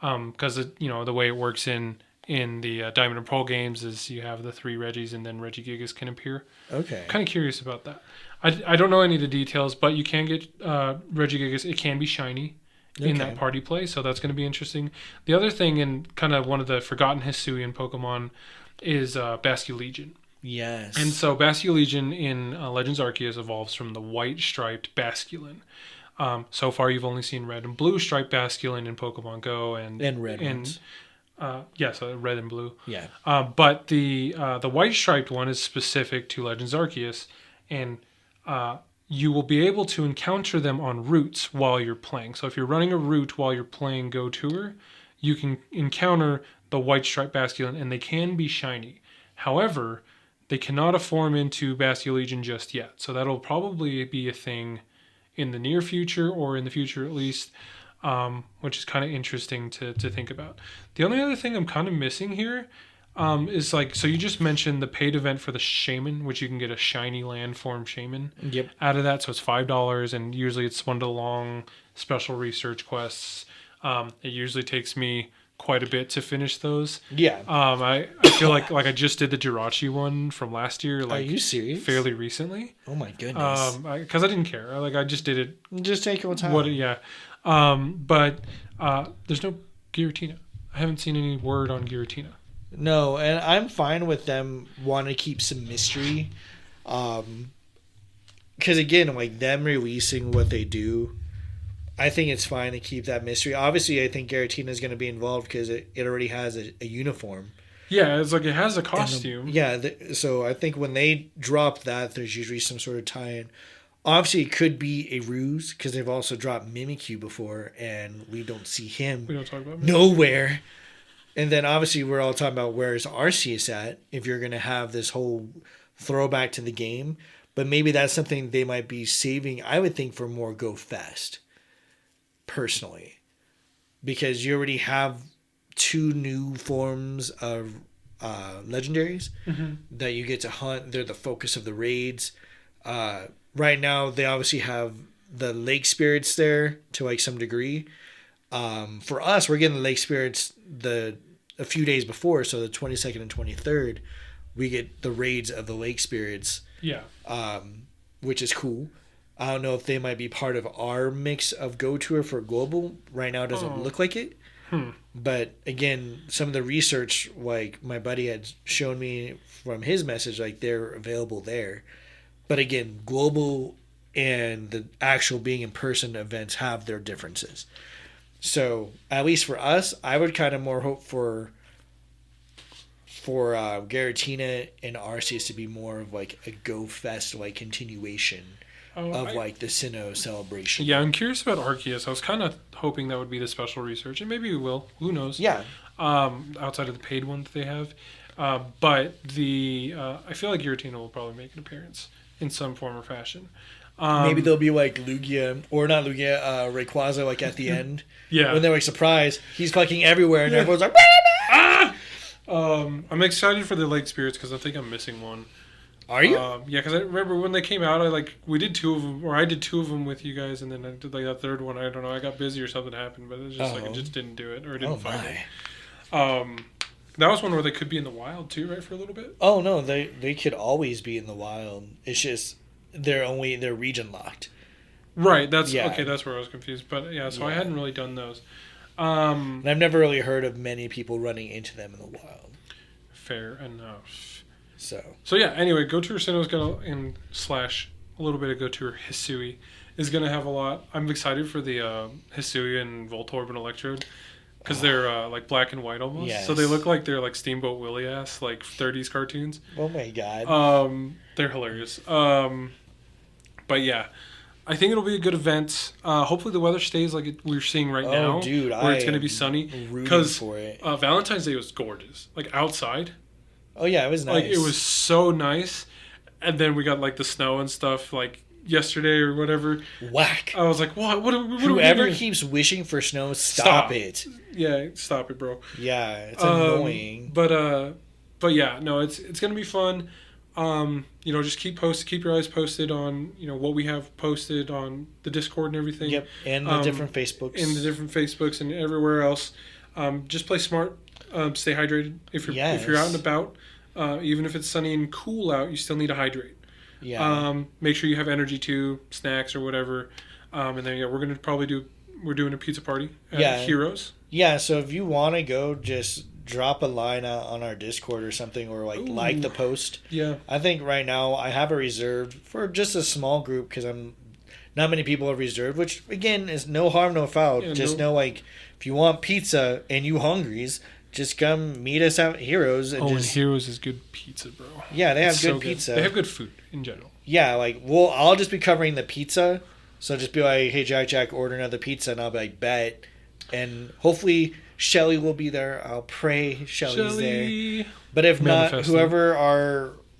Because, the way it works in the Diamond and Pearl games is you have the 3 Regis and then Regigigas can appear. Okay. I'm kind of curious about that. I don't know any of the details, but you can get Regigigas. It can be shiny. In that party play, so that's going to be interesting. The other thing, and kind of one of the forgotten Hisuian Pokemon, is Basculegion. Yes. And so Basculegion in Legends Arceus evolves from the white striped Basculin. So far, you've only seen red and blue striped Basculin in Pokemon Go, and red ones. So red and blue. Yeah. But the white striped one is specific to Legends Arceus, and you will be able to encounter them on routes while you're playing. So if you're running a route while you're playing Go Tour, you can encounter the white striped Basculin, and they can be shiny. However, they cannot form into Basculegion just yet. So that'll probably be a thing in the near future, or in the future at least, which is kind of interesting to think about. The only other thing I'm kind of missing here is like, so you just mentioned the paid event for the shaman, which you can get a shiny landform shaman out of that. So it's $5, and usually it's one of the long special research quests. It usually takes me quite a bit to finish those. Yeah. I feel like I just did the Jirachi one from last year. Like, are you serious? Fairly recently. Oh my goodness. Because I didn't care. I just did it. Just take your time. Yeah. But there's no Giratina. I haven't seen any word on Giratina. No, and I'm fine with them wanting to keep some mystery. Because again, like them releasing what they do, I think it's fine to keep that mystery. Obviously, I think Giratina is going to be involved because it already has a uniform. Yeah, it's like it has a costume. So I think when they drop that, there's usually some sort of tie-in. Obviously, it could be a ruse because they've also dropped Mimikyu before, and we don't see him. We don't talk about Mimikyu. Nowhere. And then obviously we're all talking about where's Arceus at if you're going to have this whole throwback to the game. But maybe that's something they might be saving, I would think, for more Go Fest. Personally. Because you already have 2 new forms of legendaries that you get to hunt. They're the focus of the raids. Right now, they obviously have the lake spirits there to like some degree. For us, we're getting the lake spirits a few days before, so the 22nd and 23rd, we get the raids of the lake spirits. Yeah. Which is cool. I don't know if they might be part of our mix of Go Tour for global. Right now, it doesn't look like it. But again, some of the research, like my buddy had shown me from his message, like they're available there. But again, global and the actual being in person events have their differences. So at least for us, I would kind of more hope for Giratina and Arceus to be more of like a Go Fest like continuation of like the Sinnoh celebration. Yeah, I'm curious about Arceus. I was kind of hoping that would be the special research, and maybe we will. Who knows? Yeah. Outside of the paid one that they have, but I feel like Giratina will probably make an appearance in some form or fashion. Maybe they'll be like Lugia, or not Lugia, Rayquaza, like at the end. Yeah. When they're like, surprise, he's fucking everywhere, and everyone's like, ah! I'm excited for the Lake Spirits because I think I'm missing one. Are you? Yeah, because I remember when they came out, we did 2 of them, or I did 2 of them with you guys, and then I did like that third one. I don't know, I got busy or something happened, but it's just I just didn't do it or didn't find it. That was one where they could be in the wild too, right, for a little bit. Oh no, they could always be in the wild. It's just they're region locked. Right. That's okay. That's where I was confused. But yeah, so I hadn't really done those. And I've never really heard of many people running into them in the wild. Fair enough. So yeah. Anyway, Go Tour Sinnoh's gonna / a little bit of Go Tour Hisui is gonna have a lot. I'm excited for the Hisui and Voltorb and Electrode because they're like black and white almost. Yes. So they look like they're like Steamboat Willie ass like 30s cartoons. Oh my god. They're hilarious. But yeah. I think it'll be a good event. Hopefully the weather stays like we're seeing right now. Oh, dude, where it's going to be sunny. Because Valentine's Day was gorgeous. Like outside. Oh yeah, it was nice. Like it was so nice. And then we got like the snow and stuff like yesterday or whatever. Whack. I was like, what? Whoever keeps wishing for snow, stop it. Yeah, stop it, bro. Yeah, it's annoying. But yeah, no, it's going to be fun. Just keep your eyes posted on, what we have posted on the Discord and everything. Yep, and the different Facebooks. And the different Facebooks and everywhere else. Just play smart. Stay hydrated. If you're out and about, even if it's sunny and cool out, you still need to hydrate. Yeah. Make sure you have energy too, snacks or whatever. And then we're doing a pizza party at Heroes. Yeah, so if you want to go, just drop a line out on our Discord or something, or like the post. Yeah. I think right now I have it reserved for just a small group because not many people are reserved, which again is no harm, no foul. Yeah, if you want pizza and you hungries, just come meet us at Heroes. And and Heroes is good pizza, bro. Yeah, they have good pizza. They have good food in general. Yeah, I'll just be covering the pizza. So just be like, hey, Jack, order another pizza, and I'll be like, bet. And hopefully Shelly will be there. I'll pray Shelly's there. But if not, whoever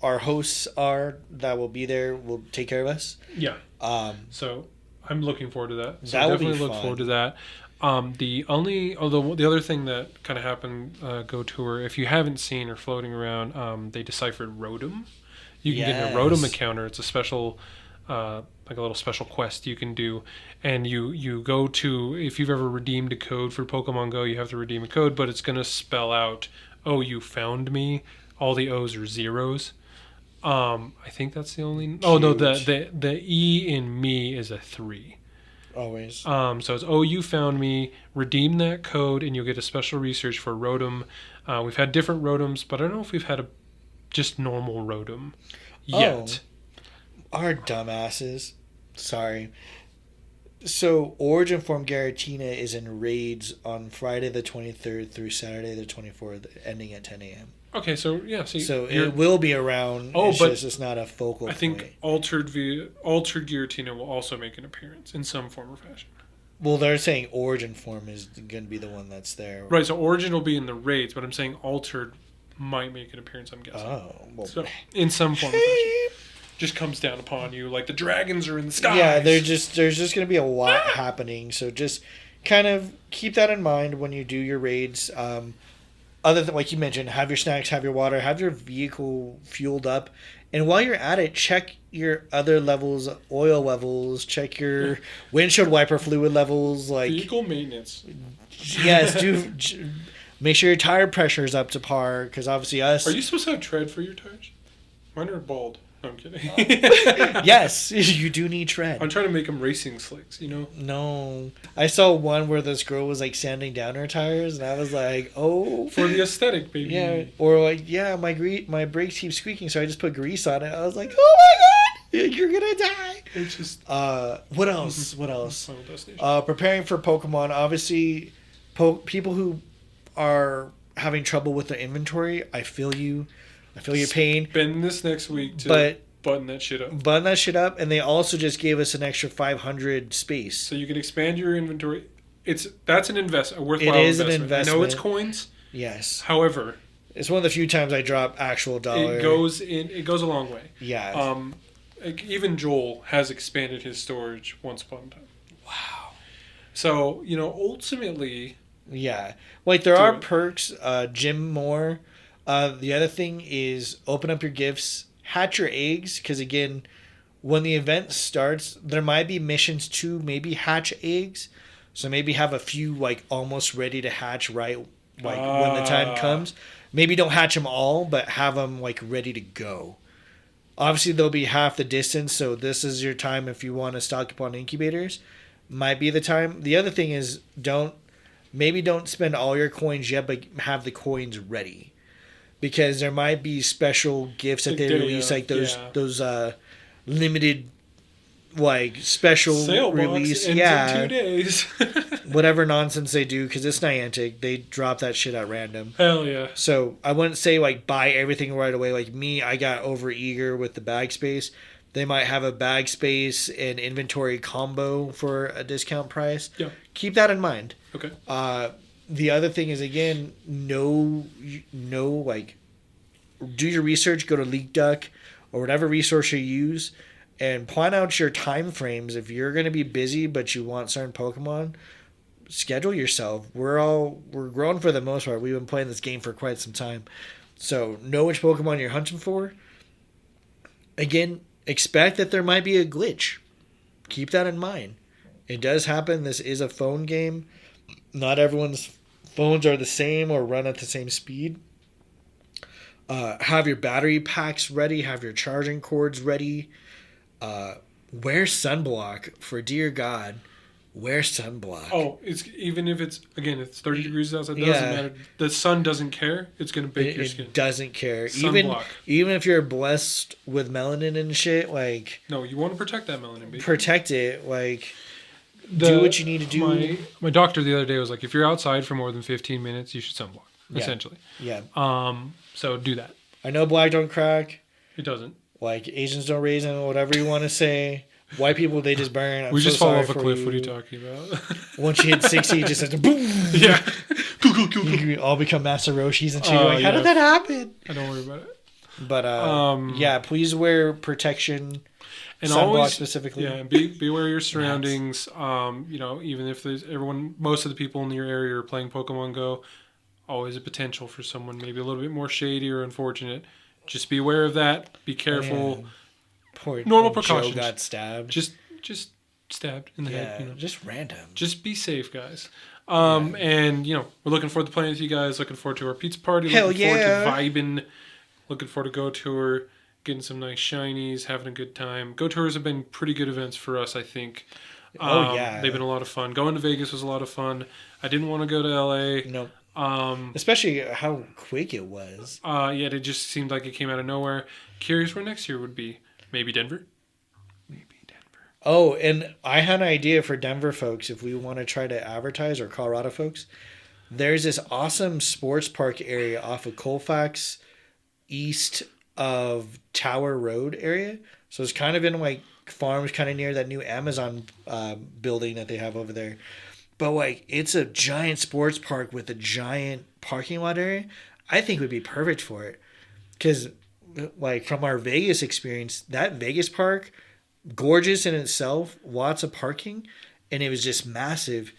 our hosts are that will be there will take care of us. Yeah. So I'm looking forward to that. So that will definitely be look forward to that. The other thing that kind of happened, Go Tour, if you haven't seen or floating around, they deciphered Rotom. You can get a Rotom encounter. It's a special, like a little special quest you can do, and you go to, if you've ever redeemed a code for Pokemon Go, you have to redeem a code, but it's gonna spell out, "Oh, you found me." All the O's are zeros. I think that's the only. Cute. Oh no, the E in me is a 3. Always. So it's, "Oh, you found me." Redeem that code, and you'll get a special research for Rotom. We've had different Rotoms, but I don't know if we've had a just normal Rotom yet. Oh, our dumbasses. Sorry. So Origin Form Giratina is in raids on Friday the 23rd through Saturday the 24th, ending at 10 a.m. Okay, so yeah, so it will be around. Oh, but it's not a focal point. I think Altered Giratina will also make an appearance in some form or fashion. Well, they're saying Origin Form is going to be the one that's there. Right, so Origin will be in the raids, but I'm saying Altered might make an appearance, I'm guessing. Oh, well, so in some form or fashion. Just comes down upon you, like the dragons are in the sky. Yeah, there's just going to be a lot happening, so just kind of keep that in mind when you do your raids. Other than, like you mentioned, have your snacks, have your water, have your vehicle fueled up. And while you're at it, check your other levels, oil levels, check your windshield wiper fluid levels. Like vehicle maintenance. Yes, make sure your tire pressure is up to par, because obviously us... Are you supposed to have tread for your tires? Mine are bald. No, I'm kidding. Yes, you do need tread. I'm trying to make them racing slicks, you know? No. I saw one where this girl was like sanding down her tires, and I was like, oh. For the aesthetic, baby. Yeah. Or like, yeah, my brakes keep squeaking, so I just put grease on it. I was like, oh my god, you're gonna die. It's just... what else? What else? Final Destination. Preparing for Pokemon. Obviously, people who are having trouble with their inventory, I feel you. I feel your pain. Spend this next week to button that shit up. And they also just gave us an extra 500 space. So you can expand your inventory. That's a worthwhile investment. It is an investment. I know it's coins. Yes. However, it's one of the few times I drop actual dollar. It goes a long way. Yeah. Even Joel has expanded his storage once upon a time. Wow. So, ultimately... Yeah. Like, there are perks. Gym more. The other thing is open up your gifts, hatch your eggs, because again, when the event starts, there might be missions to maybe hatch eggs. So maybe have a few like almost ready to hatch when the time comes. Maybe don't hatch them all, but have them like ready to go. Obviously, they'll be half the distance, so this is your time if you want to stock up on incubators. Might be the time. The other thing is don't spend all your coins yet, but have the coins ready. Because there might be special gifts that they release, like those limited, like special sale release, in 2 days, whatever nonsense they do. Because it's Niantic, they drop that shit at random. Hell yeah! So I wouldn't say like buy everything right away. Like me, I got over eager with the bag space. They might have a bag space and inventory combo for a discount price. Yeah, keep that in mind. Okay. The other thing is, again, do your research, go to LeakDuck or whatever resource you use, and plan out your time frames. If you're going to be busy but you want certain Pokemon, schedule yourself. We're grown for the most part. We've been playing this game for quite some time. So know which Pokemon you're hunting for. Again, expect that there might be a glitch. Keep that in mind. It does happen. This is a phone game. Not everyone's phones are the same or run at the same speed. Have your battery packs ready. Have your charging cords ready. Wear sunblock. For dear God, wear sunblock. Oh, even if it's 30 degrees outside. It doesn't matter. The sun doesn't care. It's gonna bake your skin. It doesn't care. Sunblock. Even if you're blessed with melanin and shit, like no, you want to protect that melanin, baby. Protect it, like. Do what you need to do. My doctor the other day was like, if you're outside for more than 15 minutes, you should sunblock, essentially. Yeah. So do that. I know black don't crack. It doesn't. Like, Asians don't raisin, whatever you want to say. White people, they just burn. We just fall off a cliff. What are you talking about? Once you hit 60, it just says boom. Yeah. You all become Master Roshis and shit. Like, how did that happen? I don't worry about it. But, yeah, please wear protection. And Sunblock always specifically. Yeah, be aware of your surroundings. Even if there's most of the people in your area are playing Pokemon Go, always a potential for someone maybe a little bit more shady or unfortunate. Just be aware of that. Be careful. Poor Normal precautions. Joe got stabbed. Just stabbed in the head. Just random. Just be safe, guys. And we're looking forward to playing with you guys. Looking forward to our pizza party. Looking forward to vibing. Looking forward to Go Tour. Getting some nice shinies. Having a good time. Go Tours have been pretty good events for us, I think. They've been a lot of fun. Going to Vegas was a lot of fun. I didn't want to go to LA. Nope. Especially how quick it was. It just seemed like it came out of nowhere. Curious where next year would be. Maybe Denver. Oh, and I had an idea for Denver folks if we want to try to advertise, or Colorado folks. There's this awesome sports park area off of Colfax, east of Tower Road area. So it's kind of in like farms, kind of near that new Amazon building that they have over there. But like, it's a giant sports park with a giant parking lot area. I think would be perfect for it. Because like from our Vegas experience, that Vegas park, gorgeous in itself, lots of parking, and it was just massive.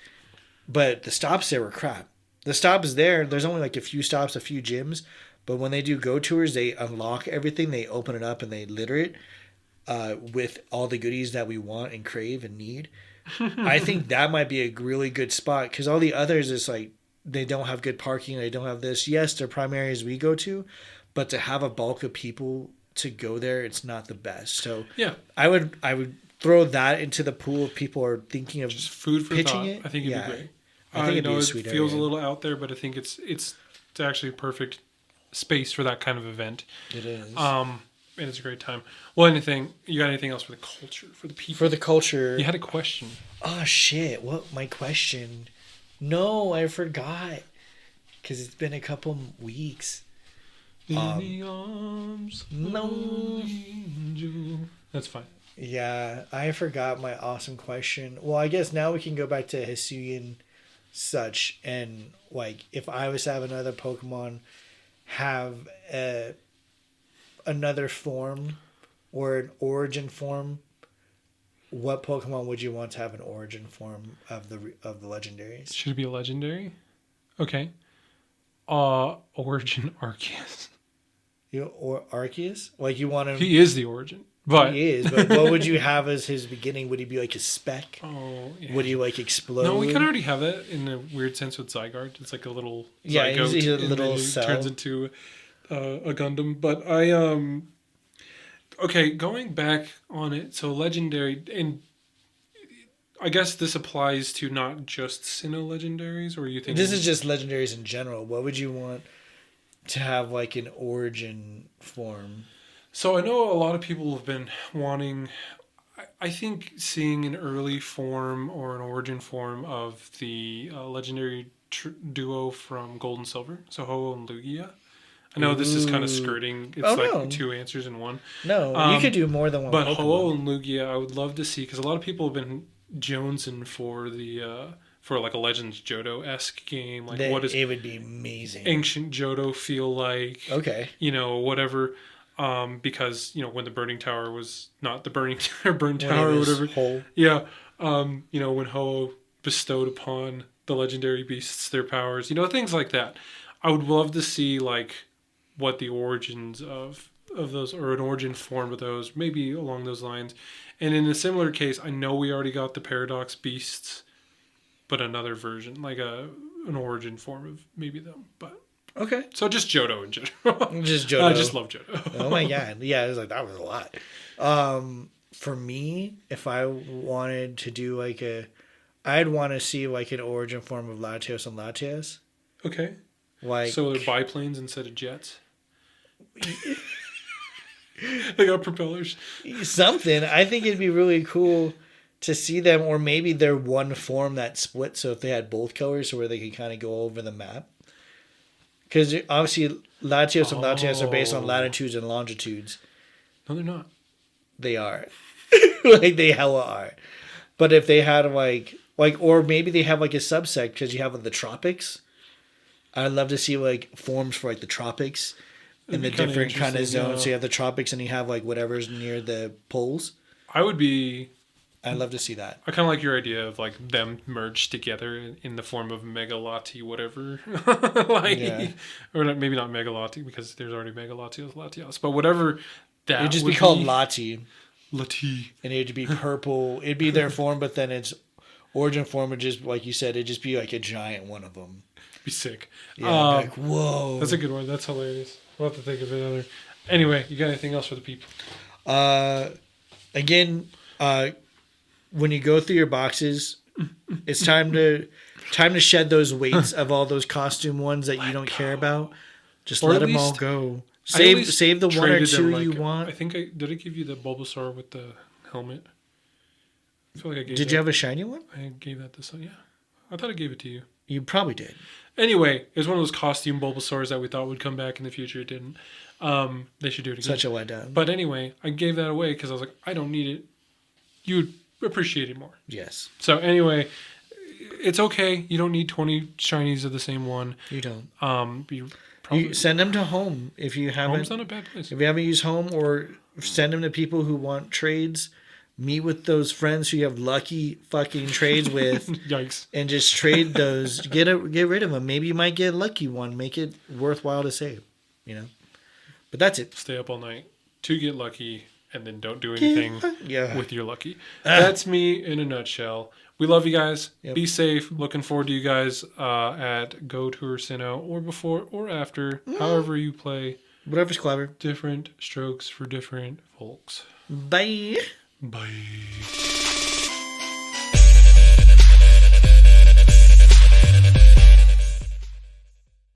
But the stops there were crap. The stops there's only like a few stops, a few gyms. But when they do Go Tours, they unlock everything, they open it up, and they litter it with all the goodies that we want and crave and need. I think that might be a really good spot, because all the others is like they don't have good parking, they don't have this. Yes, they're prime areas we go to, but to have a bulk of people to go there, it's not the best. So yeah, I would throw that into the pool if people are thinking of just food for pitching thought. it. I think it'd be great. I think it'd be a sweet it feels area. a little out there, but I think it's actually a perfect space for that kind of event. It is. And it's a great time. Well, you got anything else for the culture, for the people? For the culture. You had a question. Oh shit! What my question? No, I forgot. Because it's been a couple weeks. In the arms. No. That's fine. Yeah, I forgot my awesome question. Well, I guess now we can go back to Hisuian such, and like if I was to have another Pokemon have another form or an origin form, what Pokemon would you want to have an origin form of the legendaries? Should it be a legendary? Okay. Origin Arceus. Or Arceus? Like you want him? He is the origin. But he is, but what would you have as his beginning? Would he be like a spec? Oh, yeah. Would he like explode? No, we kind of already have that in a weird sense with Zygarde. It's like a little Zygote, he's a little cell. Turns into a Gundam. But okay, going back on it. So legendary, and I guess this applies to not just Sinnoh legendaries, or you think this is just legendaries in general. What would you want to have like an origin form? So I know a lot of people have been wanting, I think, seeing an early form or an origin form of the legendary duo from Gold and Silver, so Ho and Lugia. I know this is kind of skirting. It's two answers in one. No, you could do more than one. But Pokemon. Ho and Lugia, I would love to see, because a lot of people have been jonesing for the for like a Legends Johto-esque game. Like it would be amazing. Ancient Johto feel like? Okay. Whatever. Because when the Burning Tower was not the Burning Burn Tower or whatever. Whole. Yeah. When Ho bestowed upon the legendary beasts their powers, things like that. I would love to see like what the origins of those, or an origin form of those, maybe along those lines. And in a similar case, I know we already got the Paradox beasts, but another version, like an origin form of maybe them, but. Okay. So just Johto in general. Just Johto. I just love Johto. Oh my god. Yeah, it was like, that was a lot. For me, if I wanted to do like I'd want to see like an origin form of Latios and Latias. Okay. Like, so they're biplanes instead of jets. They got propellers. Something. I think it'd be really cool to see them, or maybe they're one form that split. So if they had both colors, so where they could kind of go over the map. Because obviously Latios and Latias are based on latitudes and longitudes. No, they're not. They are. Like, they hella are. But if they had like, or maybe they have like a subsect, because you have like the tropics. I'd love to see like forms for like the tropics in the different kind of zones. Yeah. So you have the tropics and you have like whatever's near the poles. I would be. I'd love to see that. I kind of like your idea of like them merged together in the form of Mega Lati, whatever. Or not, maybe not Mega Lati because there's already Mega Latios, Latios, but whatever that It'd just be called Lati. Lati. And it'd be purple. It'd be their form, but then its origin form would just, like you said, it'd just be like a giant one of them. Be sick. Yeah, like, whoa. That's a good one. That's hilarious. We'll have to think of another. Anyway, you got anything else for the people? Again, when you go through your boxes, it's time to shed those weights of all those costume ones that you don't care about. Just let them all go. Save the one or two you want. I think did I give you the Bulbasaur with the helmet? I feel like I gave. Did you have a shiny one? I gave that to some. Yeah, I thought I gave it to you. You probably did. Anyway, it was one of those costume Bulbasaurs that we thought would come back in the future. It didn't. They should do it again. Such a letdown. But anyway, I gave that away because I was like, I don't need it. You'd appreciate it more. Yes. So anyway, it's okay. You don't need 20 shinies of the same one. You don't. You send them to home if you haven't. Home's not a bad place. If you haven't used home, or send them to people who want trades. Meet with those friends who you have lucky fucking trades with. Yikes. And just trade those. Get rid of them. Maybe you might get a lucky one. Make it worthwhile to save. You know? But that's it. Stay up all night to get lucky and then don't do anything with your lucky. That's me in a nutshell. We love you guys. Yep. Be safe. Looking forward to you guys at Go Tour Sinnoh or before or after. However you play. Whatever's clever. Different strokes for different folks. Bye. Bye.